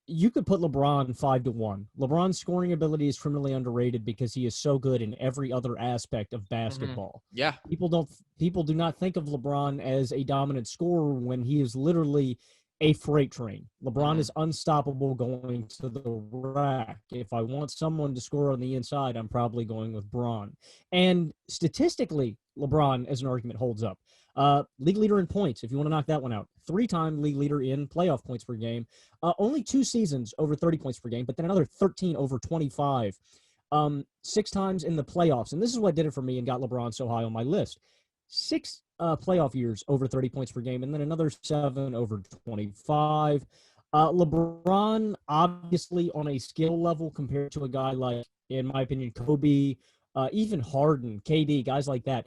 you could put LeBron 5-1. LeBron's scoring ability is criminally underrated because he is so good in every other aspect of basketball. Yeah. People do not think of LeBron as a dominant scorer when he is literally a freight train. LeBron is unstoppable going to the rack. If I want someone to score on the inside, I'm probably going with Bron. And statistically, LeBron, as an argument, holds up. League leader in points, if you want to knock that one out. 3-time league leader in playoff points per game. Only 2 seasons over 30 points per game, but then another 13 over 25. 6 times in the playoffs. And this is what did it for me and got LeBron so high on my list. 6 playoff years over 30 points per game, and then another 7 over 25. LeBron, obviously on a skill level compared to a guy like, in my opinion, Kobe, even Harden, KD, guys like that.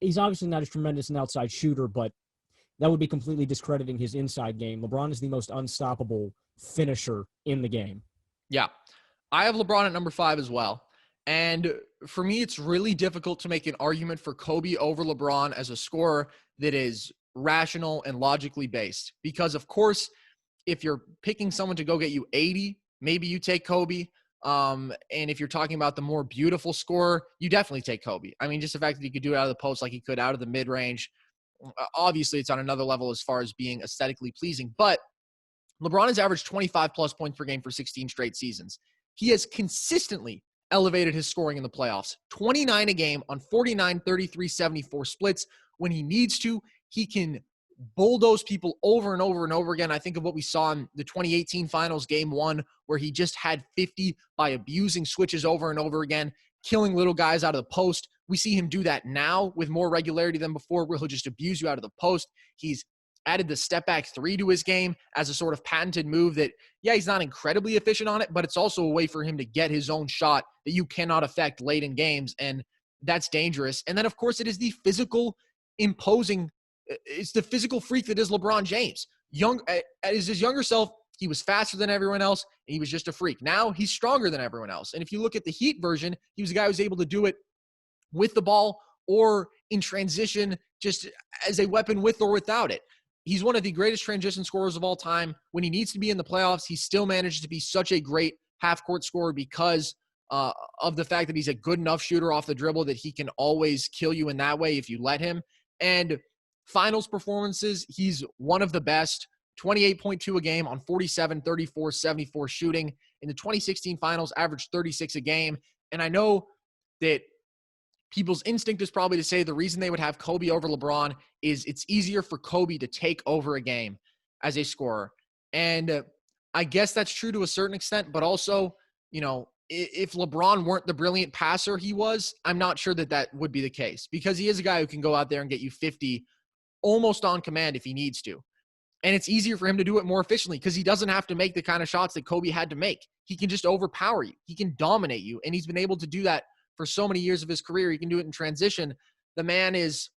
He's obviously not as tremendous an outside shooter, but that would be completely discrediting his inside game. LeBron is the most unstoppable finisher in the game. Yeah. I have LeBron at number 5 as well. And for me, it's really difficult to make an argument for Kobe over LeBron as a scorer that is rational and logically based. Because, of course, if you're picking someone to go get you 80, maybe you take Kobe. And if you're talking about the more beautiful scorer, you definitely take Kobe. I mean, just the fact that he could do it out of the post like he could out of the mid-range. Obviously, it's on another level as far as being aesthetically pleasing. But LeBron has averaged 25-plus points per game for 16 straight seasons. He has consistently elevated his scoring in the playoffs. 29 a game on 49, 33, 74 splits. When he needs to, he can bulldoze people over and over and over again. I think of what we saw in the 2018 finals game 1, where he just had 50 by abusing switches over and over again, killing little guys out of the post. We see him do that now with more regularity than before, where he'll just abuse you out of the post. He's added the step back 3 to his game as a sort of patented move that, yeah, he's not incredibly efficient on it, but it's also a way for him to get his own shot that you cannot affect late in games. And that's dangerous. And then, of course, it is the physical imposing. It's the physical freak that is LeBron James. As his younger self, he was faster than everyone else, and he was just a freak. Now he's stronger than everyone else. And if you look at the Heat version, he was a guy who was able to do it with the ball or in transition, just as a weapon with or without it. he's one of the greatest transition scorers of all time. When he needs to be in the playoffs, he still manages to be such a great half-court scorer because of the fact that he's a good enough shooter off the dribble that he can always kill you in that way if you let him. And finals performances, he's one of the best. 28.2 a game on 47, 34, 74 shooting. In the 2016 finals, averaged 36 a game. And I know that people's instinct is probably to say the reason they would have Kobe over LeBron is it's easier for Kobe to take over a game as a scorer. And I guess that's true to a certain extent, but also, if LeBron weren't the brilliant passer he was, I'm not sure that that would be the case, because he is a guy who can go out there and get you 50 almost on command if he needs to. And it's easier for him to do it more efficiently because he doesn't have to make the kind of shots that Kobe had to make. He can just overpower you. He can dominate you. And he's been able to do that for so many years of his career. He can do it in transition. The man is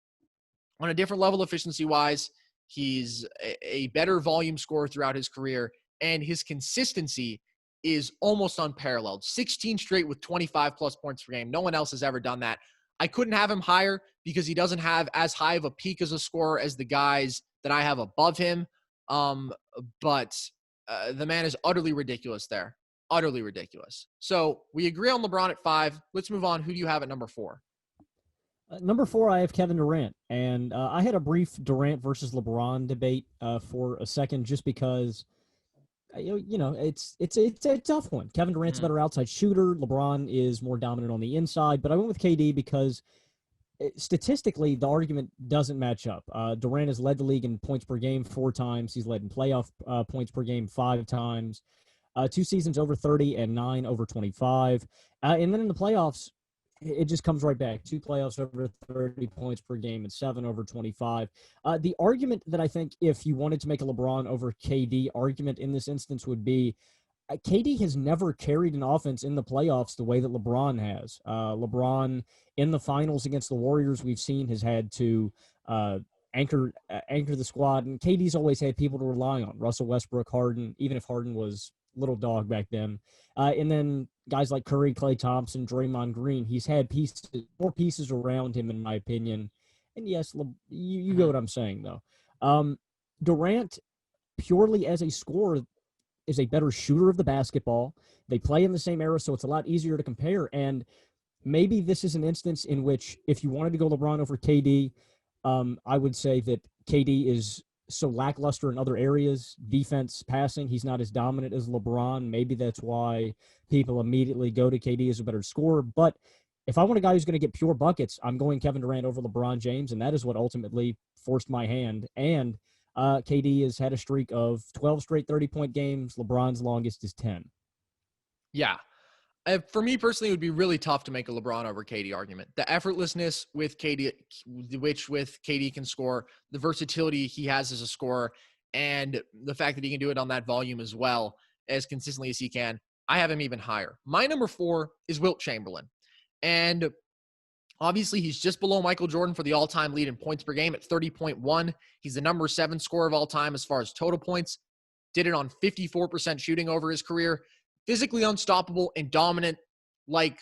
on a different level efficiency-wise. He's a better volume scorer throughout his career. And his consistency is almost unparalleled. 16 straight with 25-plus points per game. No one else has ever done that. I couldn't have him higher because he doesn't have as high of a peak as a scorer as the guys that I have above him. But the man is utterly ridiculous there. Utterly ridiculous. So we agree on LeBron at 5. Let's move on. Who do you have at number 4? Number 4, I have Kevin Durant. And I had a brief Durant versus LeBron debate for a second just because, it's a tough one. Kevin Durant's a better outside shooter. LeBron is more dominant on the inside. But I went with KD because statistically, the argument doesn't match up. Durant has led the league in points per game 4 times. He's led in playoff points per game 5 times. 2 seasons over 30 and 9 over 25. And then in the playoffs, it just comes right back. 2 playoffs over 30 points per game and 7 over 25. The argument that I think if you wanted to make a LeBron over KD argument in this instance would be KD has never carried an offense in the playoffs the way that LeBron has. LeBron in the finals against the Warriors, we've seen, has had to anchor the squad, and KD's always had people to rely on. Russell Westbrook, Harden, even if Harden was little dog back then. And then guys like Curry, Klay Thompson, Draymond Green, he's had more pieces around him, in my opinion. And yes, you get what I'm saying, though. Durant, purely as a scorer, is a better shooter of the basketball. They play in the same era, so it's a lot easier to compare. And maybe this is an instance in which if you wanted to go LeBron over KD, I would say that KD is so lackluster in other areas, defense, passing. He's not as dominant as LeBron. Maybe that's why people immediately go to KD as a better scorer. But if I want a guy who's going to get pure buckets, I'm going Kevin Durant over LeBron James, and that is what ultimately forced my hand. And KD has had a streak of 12 straight 30-point games. LeBron's longest is 10. Yeah. For me personally, it would be really tough to make a LeBron over KD argument. The effortlessness with KD, which with KD can score, the versatility he has as a scorer, and the fact that he can do it on that volume as well, as consistently as he can, I have him even higher. My number 4 is Wilt Chamberlain. And obviously, he's just below Michael Jordan for the all-time lead in points per game at 30.1. He's the number 7 scorer of all time as far as total points. Did it on 54% shooting over his career. Physically unstoppable and dominant like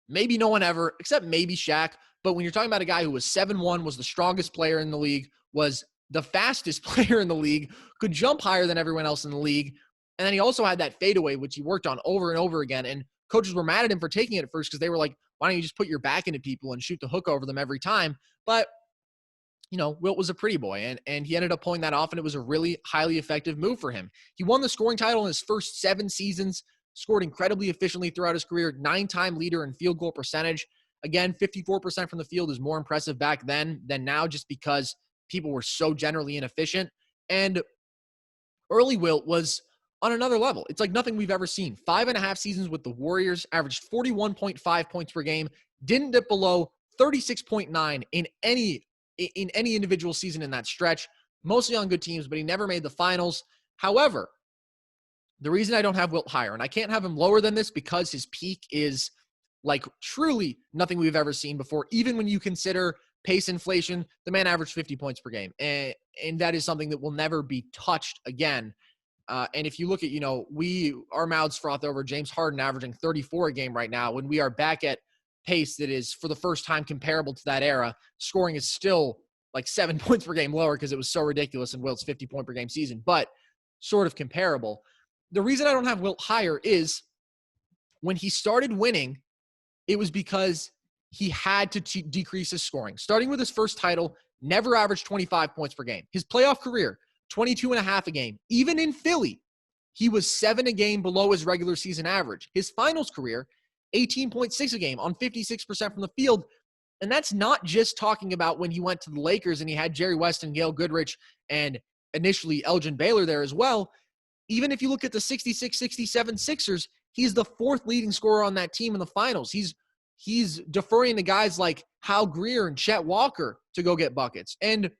maybe no one ever, except maybe Shaq. But when you're talking about a guy who was 7'1", was the strongest player in the league, was the fastest player in the league, could jump higher than everyone else in the league, and then he also had that fadeaway, which he worked on over and over again. And coaches were mad at him for taking it at first because they were like, why don't you just put your back into people and shoot the hook over them every time? But Wilt was a pretty boy, and he ended up pulling that off, and it was a really highly effective move for him. He won the scoring title in his first 7 seasons, scored incredibly efficiently throughout his career, 9-time leader in field goal percentage. Again, 54% from the field is more impressive back then than now just because people were so generally inefficient. And early Wilt was on another level. It's like nothing we've ever seen. 5.5 seasons with the Warriors, averaged 41.5 points per game, didn't dip below 36.9 in any individual season in that stretch, mostly on good teams, but he never made the finals. However, the reason I don't have Wilt higher, and I can't have him lower than this because his peak is like truly nothing we've ever seen before. Even when you consider pace inflation, the man averaged 50 points per game. And that is something that will never be touched again. And if you look at, our mouths froth over James Harden averaging 34 a game right now, when we are back at pace that is for the first time comparable to that era. Scoring is still like 7 points per game lower because it was so ridiculous in Wilt's 50-point per game season, but sort of comparable. The reason I don't have Wilt higher is when he started winning, it was because he had to decrease his scoring. Starting with his first title, never averaged 25 points per game. His playoff career, 22 and a half a game. Even in Philly, he was 7 a game below his regular season average. His finals career, 18.6 a game on 56% from the field. And that's not just talking about when he went to the Lakers and he had Jerry West and Gail Goodrich and initially Elgin Baylor there as well. Even if you look at the 66-67 Sixers, he's the 4th leading scorer on that team in the finals. He's deferring to guys like Hal Greer and Chet Walker to go get buckets. And,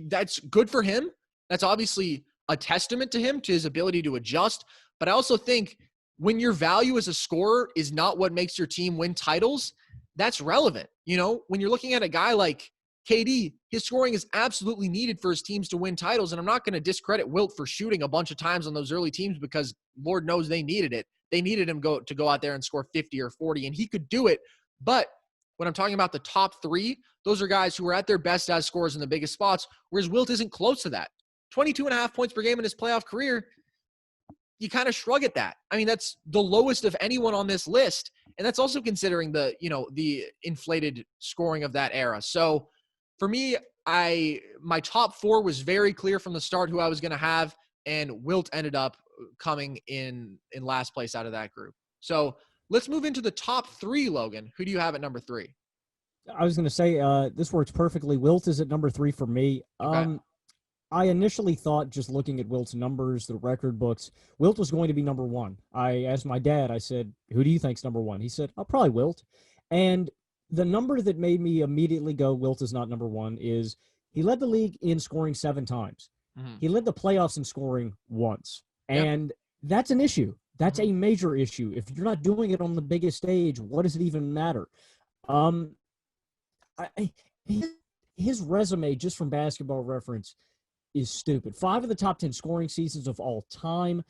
that's good for him. That's obviously a testament to him, to his ability to adjust. But I also think when your value as a scorer is not what makes your team win titles, that's relevant. When you're looking at a guy like KD, his scoring is absolutely needed for his teams to win titles. And I'm not going to discredit Wilt for shooting a bunch of times on those early teams because Lord knows they needed it. They needed him to go out there and score 50 or 40, and he could do it. But when I'm talking about the top 3, those are guys who are at their best as scorers in the biggest spots, whereas Wilt isn't close to that. 22 and a half points per game in his playoff career, you kind of shrug at that. I mean, that's the lowest of anyone on this list. And that's also considering the inflated scoring of that era. So for me, my top 4 was very clear from the start who I was going to have, and Wilt ended up coming in last place out of that group. So let's move into the top 3, Logan. Who do you have at number 3? I was going to say, this works perfectly. Wilt is at number 3 for me. Okay. I initially thought, just looking at Wilt's numbers, the record books, Wilt was going to be number 1. I asked my dad, I said, who do you think's number 1? He said, oh, probably Wilt. And the number that made me immediately go, Wilt is not number 1, is he led the league in scoring 7 times. Mm-hmm. He led the playoffs in scoring once. Yep. And that's an issue. That's a major issue. If you're not doing it on the biggest stage, what does it even matter? His resume, just from Basketball Reference, is stupid. 5 of the top 10 scoring seasons of all time,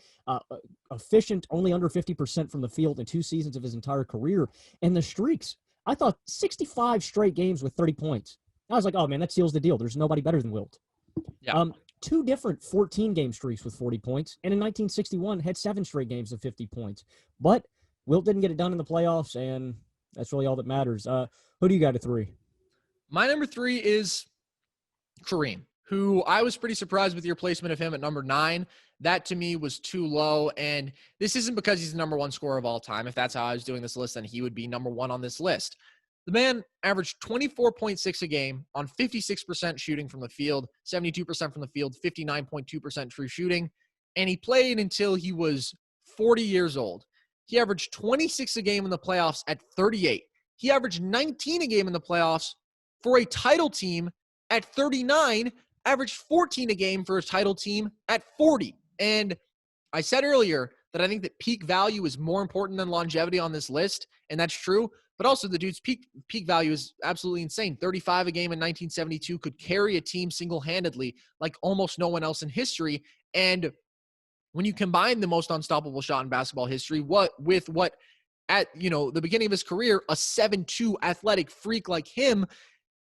efficient, only under 50% from the field in 2 seasons of his entire career. And the streaks, I thought 65 straight games with 30 points. I was like, oh man, that seals the deal. There's nobody better than Wilt. Yeah. 2 different 14-game streaks with 40 points, and in 1961 had 7 straight games of 50 points. But Wilt didn't get it done in the playoffs, and that's really all that matters. Who do you got at 3? My number 3 is Kareem, who I was pretty surprised with your placement of him at number 9. That to me was too low, and this isn't because he's the number 1 scorer of all time. If that's how I was doing this list, then he would be number 1 on this list. The man averaged 24.6 a game on 56% shooting from the field, 72% from the field, 59.2% true shooting, and he played until he was 40 years old. He averaged 26 a game in the playoffs at 38. He averaged 19 a game in the playoffs for a title team at 39, averaged 14 a game for a title team at 40. And I said earlier that I think that peak value is more important than longevity on this list, and that's true. But also the dude's peak value is absolutely insane. 35 a game in 1972 could carry a team single-handedly like almost no one else in history. And when you combine the most unstoppable shot in basketball history, with what at the beginning of his career, a 7'2" athletic freak like him,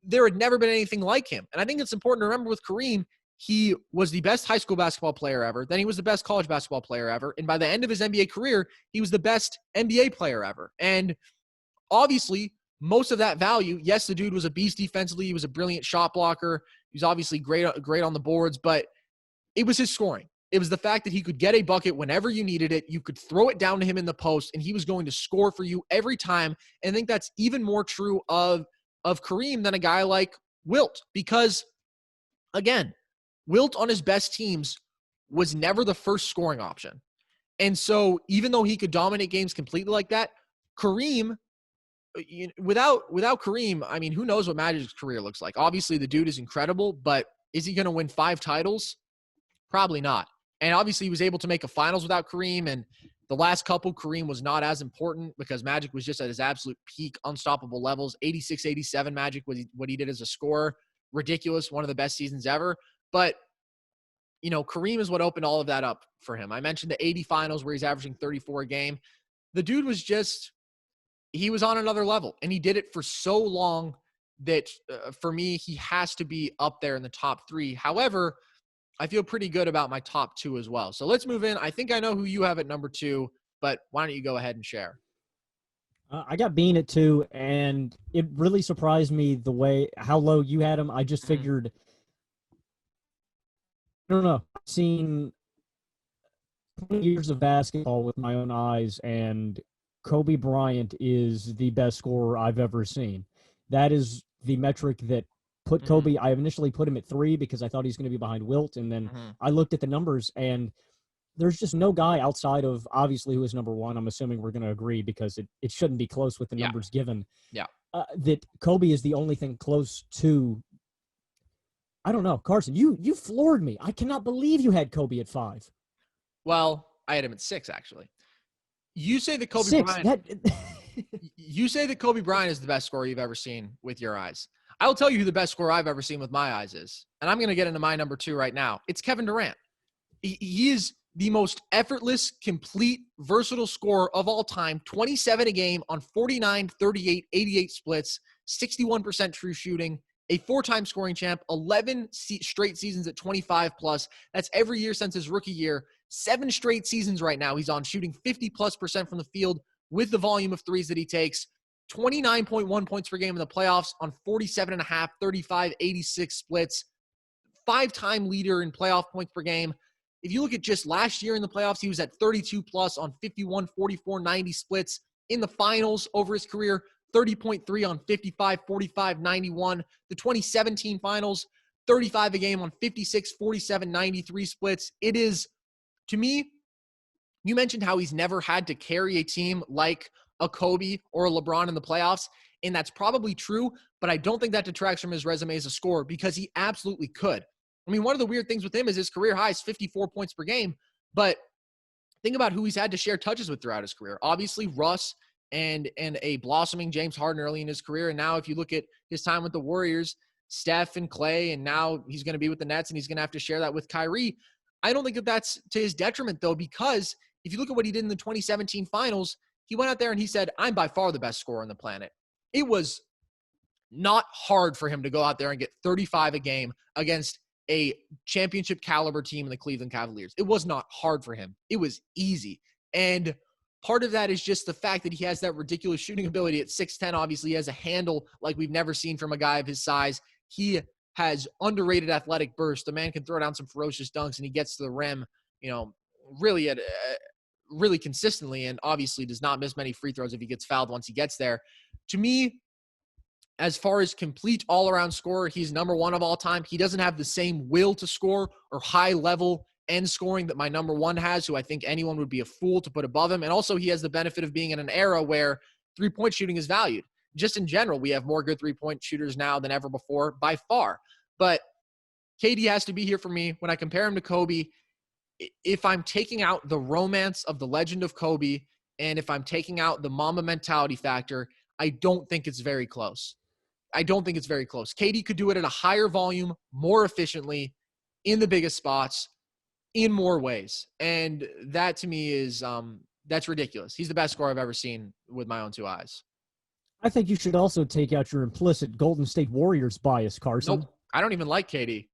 there had never been anything like him. And I think it's important to remember with Kareem, he was the best high school basketball player ever. Then he was the best college basketball player ever. And by the end of his NBA career, he was the best NBA player ever. And obviously, most of that value, yes, the dude was a beast defensively. He was a brilliant shot blocker. He was obviously great on the boards, but it was his scoring. It was the fact that he could get a bucket whenever you needed it. You could throw it down to him in the post, and he was going to score for you every time. And I think that's even more true of Kareem than a guy like Wilt, because, again, Wilt on his best teams was never the first scoring option. And so even though he could dominate games completely like that, Kareem, without Kareem, I mean, who knows what Magic's career looks like? Obviously, the dude is incredible, but is he going to win 5 titles? Probably not. And obviously, he was able to make a finals without Kareem, and the last couple, Kareem was not as important because Magic was just at his absolute peak, unstoppable levels. 86, 87 Magic, what he did as a scorer, ridiculous, one of the best seasons ever. But, Kareem is what opened all of that up for him. I mentioned the 80 finals where he's averaging 34 a game. The dude was he was on another level, and he did it for so long that for me, he has to be up there in the top 3. However, I feel pretty good about my top 2 as well. So let's move in. I think I know who you have at number 2, but why don't you go ahead and share? I got Bean at 2, and it really surprised me how low you had him. I just Mhm. figured, I don't know, I've seen 20 years of basketball with my own eyes, and Kobe Bryant is the best scorer I've ever seen. That is the metric that put Mhm. Kobe. I initially put him at 3 because I thought he's going to be behind Wilt, and then Mhm. I looked at the numbers, and there's just no guy outside of obviously who is number 1. I'm assuming we're going to agree because it shouldn't be close with the Yeah. numbers given. Yeah. That Kobe is the only thing close to. I don't know, Carson. You floored me. I cannot believe you had Kobe at 5. Well, I had him at 6 actually. You say that Kobe 6. Bryant That you say that Kobe Bryant is the best scorer you've ever seen with your eyes. I will tell you who the best scorer I've ever seen with my eyes is. And I'm going to get into my number 2 right now. It's Kevin Durant. He is the most effortless, complete, versatile scorer of all time. 27 a game on 49, 38, 88 splits, 61% true shooting, a 4-time scoring champ, 11 straight seasons at 25 plus. That's every year since his rookie year. 7 straight seasons right now. He's on shooting 50+% from the field with the volume of threes that he takes. 29.1 points per game in the playoffs on 47.5, 35, 86 splits. 5-time leader in playoff points per game. If you look at just last year in the playoffs, he was at 32 plus on 51, 44, 90 splits. In the finals over his career, 30.3 on 55, 45, 91. The 2017 finals, 35 a game on 56, 47, 93 splits. It is, to me, you mentioned how he's never had to carry a team like a Kobe or a LeBron in the playoffs, and that's probably true, but I don't think that detracts from his resume as a scorer because he absolutely could. I mean, one of the weird things with him is his career high is 54 points per game, but think about who he's had to share touches with throughout his career. Obviously, Russ and a blossoming James Harden early in his career, and now if you look at his time with the Warriors, Steph and Clay, and now he's going to be with the Nets, and he's going to have to share that with Kyrie. I don't think that that's to his detriment, though, because if you look at what he did in the 2017 finals, he went out there and he said, I'm by far the best scorer on the planet. It was not hard for him to go out there and get 35 a game against a championship caliber team in the Cleveland Cavaliers. It was not hard for him. It was easy. And part of that is just the fact that he has that ridiculous shooting ability at 6'10". Obviously, he has a handle like we've never seen from a guy of his size. He has underrated athletic burst. The man can throw down some ferocious dunks, and he gets to the rim, really really consistently, and obviously does not miss many free throws if he gets fouled once he gets there. To me, as far as complete all-around scorer, he's number 1 of all time. He doesn't have the same will to score or high-level end scoring that my number 1 has, who I think anyone would be a fool to put above him. And also, he has the benefit of being in an era where three-point shooting is valued. Just in general, we have more good three-point shooters now than ever before, by far. But KD has to be here for me. When I compare him to Kobe, if I'm taking out the romance of the legend of Kobe, and if I'm taking out the Mamba mentality factor, I don't think it's very close. I don't think it's very close. KD could do it at a higher volume, more efficiently, in the biggest spots, in more ways. And that to me is that's ridiculous. He's the best scorer I've ever seen with my own 2 eyes. I think you should also take out your implicit Golden State Warriors bias, Carson. Nope. I don't even like KD.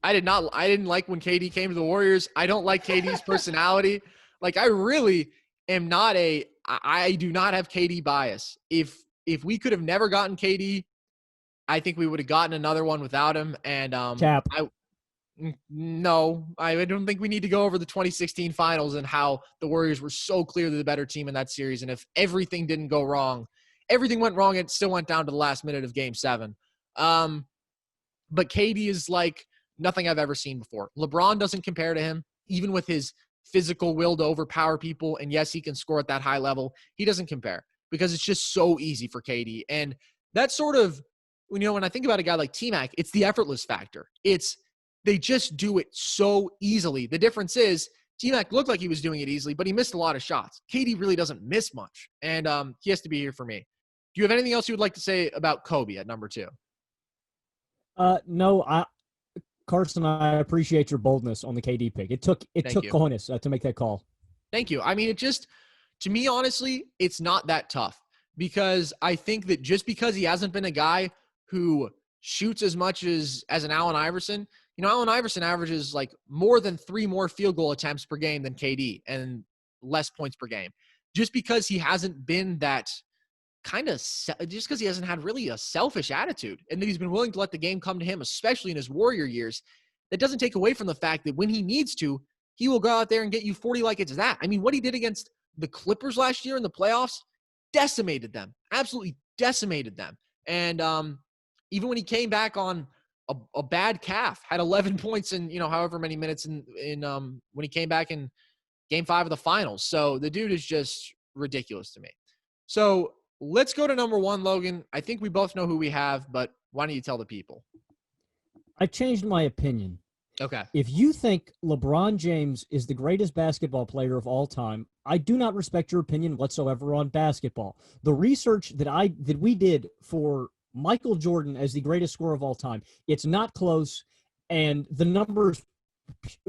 I didn't like when KD came to the Warriors. I don't like KD's personality. Like, I really am not I do not have KD bias. If we could have never gotten KD, I think we would have gotten another one without him. And Cap. No, I don't think we need to go over the 2016 finals and how the Warriors were so clearly the better team in that series. And if everything didn't go wrong, everything went wrong, it still went down to the last minute of Game 7. But KD is like nothing I've ever seen before. LeBron doesn't compare to him, even with his physical will to overpower people. And yes, he can score at that high level. He doesn't compare because it's just so easy for KD. And that's sort of, when I think about a guy like T-Mac, it's the effortless factor. They just do it so easily. The difference is T-Mac looked like he was doing it easily, but he missed a lot of shots. KD really doesn't miss much. And he has to be here for me. Do you have anything else you would like to say about Kobe at number 2? No, Carson, I appreciate your boldness on the KD pick. It took cojones to make that call. Thank you. I mean, to me, honestly, it's not that tough because I think that just because he hasn't been a guy who shoots as much as an Allen Iverson. Allen Iverson averages like more than 3 more field goal attempts per game than KD and less points per game, just because he hasn't been that just because he hasn't had really a selfish attitude, and that he's been willing to let the game come to him, especially in his Warrior years. That doesn't take away from the fact that when he needs to, he will go out there and get you 40 like it's that. I mean, what he did against the Clippers last year in the playoffs decimated them, absolutely decimated them. And even when he came back on a bad calf, had 11 points in, however many minutes in when he came back in Game 5 of the finals. So the dude is just ridiculous to me. So let's go to number 1, Logan. I think we both know who we have, but why don't you tell the people? I've changed my opinion. Okay. If you think LeBron James is the greatest basketball player of all time, I do not respect your opinion whatsoever on basketball. The research that we did for Michael Jordan as the greatest scorer of all time, it's not close, and the numbers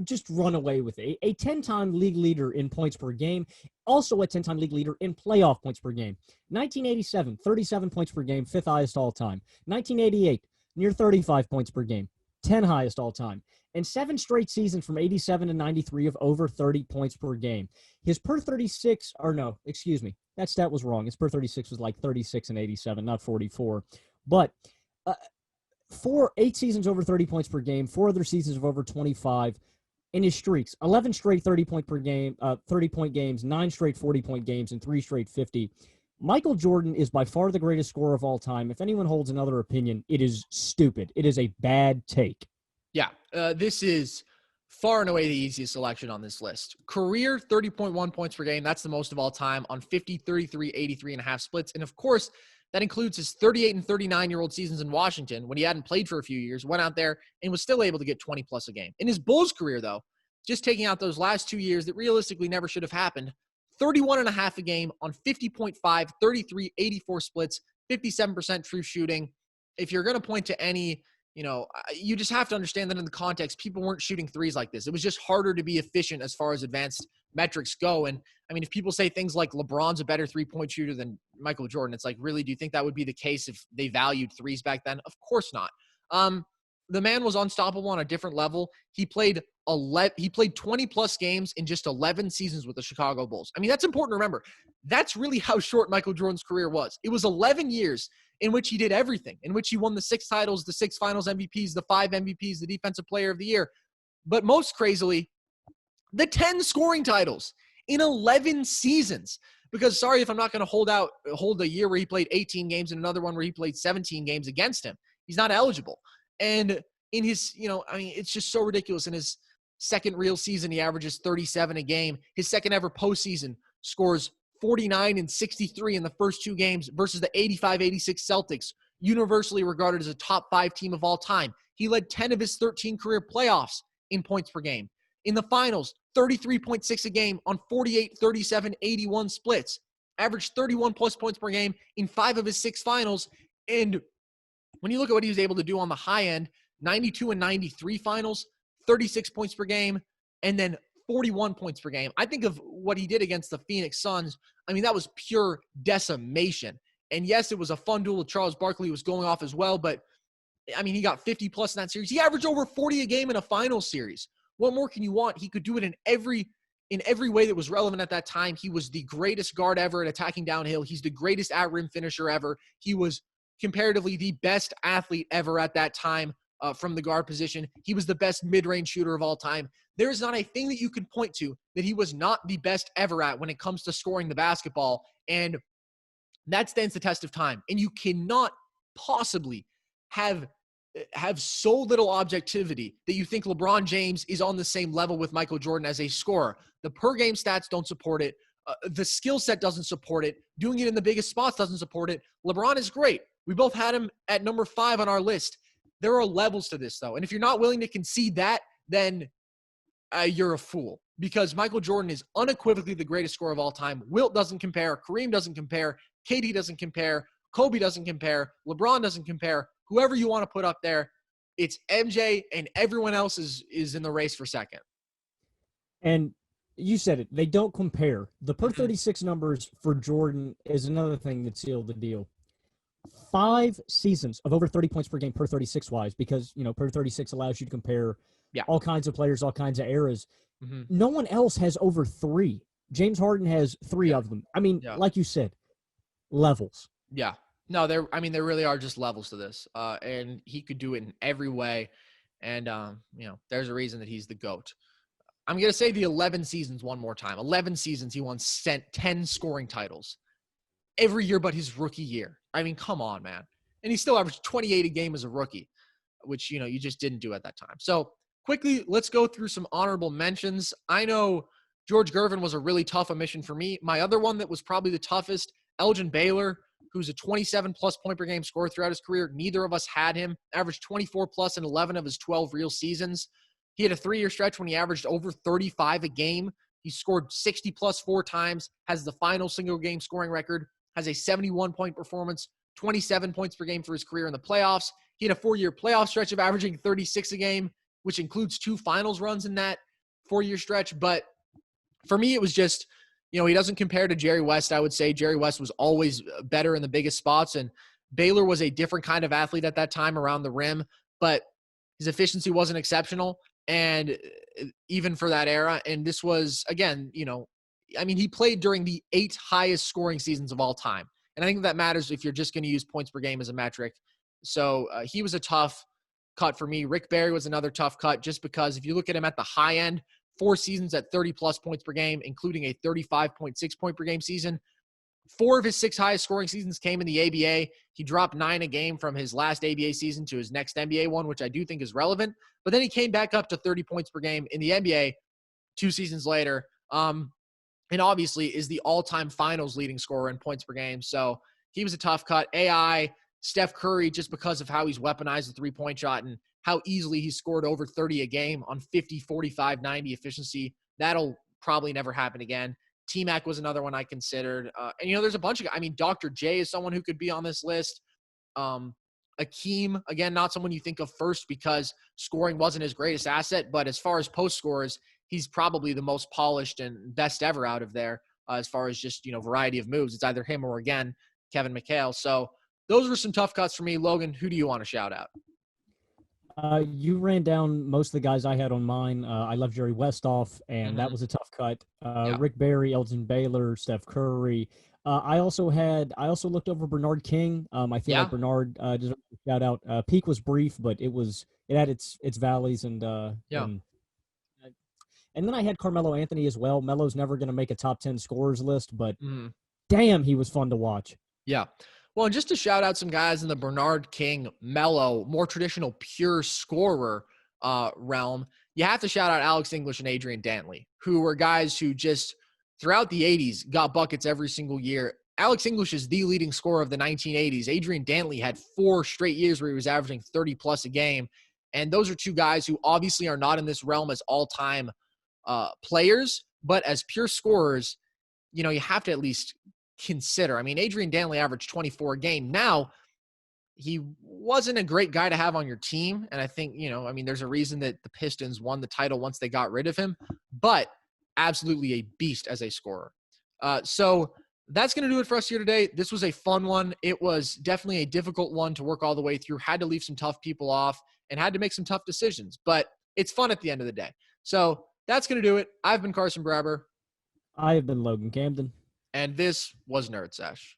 just run away with it. A 10-time league leader in points per game, also a 10-time league leader in playoff points per game. 1987, 37 points per game, 5th highest all time. 1988, near 35 points per game, 10 highest all time. And 7 straight seasons from 87 to 93 of over 30 points per game. His per 36, or no, excuse me, that stat was wrong. His per 36 was like 36 and 87, not 44. But 8 seasons over 30 points per game, 4 other seasons of over 25 in his streaks. 11 straight 30-point per game, 30-point games, 9 straight 40-point games, and 3 straight 50. Michael Jordan is by far the greatest scorer of all time. If anyone holds another opinion, it is stupid. It is a bad take. Yeah, this is far and away the easiest selection on this list. Career 30.1 points per game. That's the most of all time on 50, 33, 83 and a half splits. And of course, that includes his 38 and 39-year-old seasons in Washington when he hadn't played for a few years, went out there and was still able to get 20 plus a game. In his Bulls career, though, just taking out those last 2 years that realistically never should have happened, 31 and a half a game on 50.5, 33, 84 splits, 57% true shooting. If you're going to point to any, you just have to understand that in the context, people weren't shooting threes like this. It was just harder to be efficient as far as advanced metrics go. And I mean, if people say things like LeBron's a better 3-point shooter than Michael Jordan, it's like, really, do you think that would be the case if they valued threes back then? Of course not. The man was unstoppable on a different level. He played 20 plus games in just 11 seasons with the Chicago Bulls. I mean, that's important to remember. That's really how short Michael Jordan's career was. It was 11 years in which he did everything, in which he won the 6 titles, the 6 finals MVPs, the 5 MVPs, the defensive player of the year. But most crazily, the 10 scoring titles in 11 seasons. Because sorry if I'm not going to hold a year where he played 18 games and another one where he played 17 games against him. He's not eligible. And in his, it's just so ridiculous. In his second real season, he averages 37 a game. His second ever postseason scores 49 and 63 in the first 2 games versus the 85-86 Celtics, universally regarded as a top 5 team of all time. He led 10 of his 13 career playoffs in points per game. In the finals, 33.6 a game on 48, 37, 81 splits. Averaged 31 plus points per game in 5 of his 6 finals. And when you look at what he was able to do on the high end, 92 and 93 finals, 36 points per game, and then 41 points per game. I think of what he did against the Phoenix Suns. I mean, that was pure decimation. And yes, it was a fun duel with Charles Barkley, who was going off as well, but I mean, he got 50 plus in that series. He averaged over 40 a game in a final series. What more can you want? He could do it in every way that was relevant at that time. He was the greatest guard ever at attacking downhill. He's the greatest at-rim finisher ever. He was comparatively the best athlete ever at that time from the guard position. He was the best mid-range shooter of all time. There is not a thing that you can point to that he was not the best ever at when it comes to scoring the basketball. And that stands the test of time. And you cannot possibly have so little objectivity that you think LeBron James is on the same level with Michael Jordan as a scorer. The per game stats don't support it. The skill set doesn't support it. Doing it in the biggest spots doesn't support it. LeBron is great. We both had him at number 5 on our list. There are levels to this, though. And if you're not willing to concede that, then you're a fool. Because Michael Jordan is unequivocally the greatest scorer of all time. Wilt doesn't compare. Kareem doesn't compare. KD doesn't compare. Kobe doesn't compare. LeBron doesn't compare. Whoever you want to put up there, it's MJ, and everyone else is in the race for second. And you said it. They don't compare. The per 36 numbers for Jordan is another thing that sealed the deal. 5 seasons of over 30 points per game per 36 wise, because, per 36 allows you to compare Yeah. all kinds of players, all kinds of eras. Mm-hmm. No one else has over 3. James Harden has 3 of them. I mean, like you said, levels. Yeah. No, there really are just levels to this. And he could do it in every way. And, there's a reason that he's the GOAT. I'm going to say the 11 seasons one more time. 11 seasons he won 10 scoring titles every year but his rookie year. I mean, come on, man. And he still averaged 28 a game as a rookie, which, you just didn't do at that time. So quickly, let's go through some honorable mentions. I know George Gervin was a really tough omission for me. My other one that was probably the toughest, Elgin Baylor, who's a 27-plus point per game scorer throughout his career. Neither of us had him. Averaged 24-plus in 11 of his 12 real seasons. He had a 3-year stretch when he averaged over 35 a game. He scored 60-plus 4 times, has the final single-game scoring record, has a 71-point performance, 27 points per game for his career in the playoffs. He had a 4-year playoff stretch of averaging 36 a game, which includes 2 finals runs in that 4-year stretch. But for me, it was just, he doesn't compare to Jerry West. I would say Jerry West was always better in the biggest spots, and Baylor was a different kind of athlete at that time around the rim, but his efficiency wasn't exceptional. And even for that era, and this was, again, he played during the 8 highest scoring seasons of all time. And I think that matters if you're just going to use points per game as a metric. So he was a tough cut for me. Rick Barry was another tough cut, just because if you look at him at the high end, 4 seasons at 30-plus points per game, including a 35.6 point per game season. 4 of his 6 highest scoring seasons came in the ABA. He dropped 9 a game from his last ABA season to his next NBA one, which I do think is relevant. But then he came back up to 30 points per game in the NBA 2 seasons later. And obviously is the all-time finals leading scorer in points per game. So he was a tough cut. AI, Steph Curry, just because of how he's weaponized the three-point shot and how easily he scored over 30 a game on 50, 45, 90 efficiency. That'll probably never happen again. T-Mac was another one I considered. And, there's a bunch of guys. Dr. J is someone who could be on this list. Akeem, again, not someone you think of first because scoring wasn't his greatest asset. But as far as post scorers, he's probably the most polished and best ever out of there as far as just, variety of moves. It's either him or, again, Kevin McHale. So those were some tough cuts for me. Logan, who do you want to shout out? You ran down most of the guys I had on mine. I left Jerry West off, and that was a tough cut. Rick Barry, Elgin Baylor, Steph Curry. I also looked over Bernard King. I feel like Bernard deserves a shout out. Peak was brief, but it had its valleys and then I had Carmelo Anthony as well. Melo's never going to make a top 10 scorers list, but damn, he was fun to watch. Yeah. Well, and just to shout out some guys in the Bernard King, Melo, more traditional pure scorer realm, you have to shout out Alex English and Adrian Dantley, who were guys who just throughout the 80s got buckets every single year. Alex English is the leading scorer of the 1980s. Adrian Dantley had 4 straight years where he was averaging 30-plus a game. And those are 2 guys who obviously are not in this realm as all-time players, but as pure scorers, you have to at least consider. Adrian Dantley averaged 24 a game. Now, he wasn't a great guy to have on your team. And I think, there's a reason that the Pistons won the title once they got rid of him, but absolutely a beast as a scorer. So that's going to do it for us here today. This was a fun one. It was definitely a difficult one to work all the way through. Had to leave some tough people off and had to make some tough decisions, but it's fun at the end of the day. So that's going to do it. I've been Carson Brabber. I have been Logan Camden. And this was Nerd Sesh.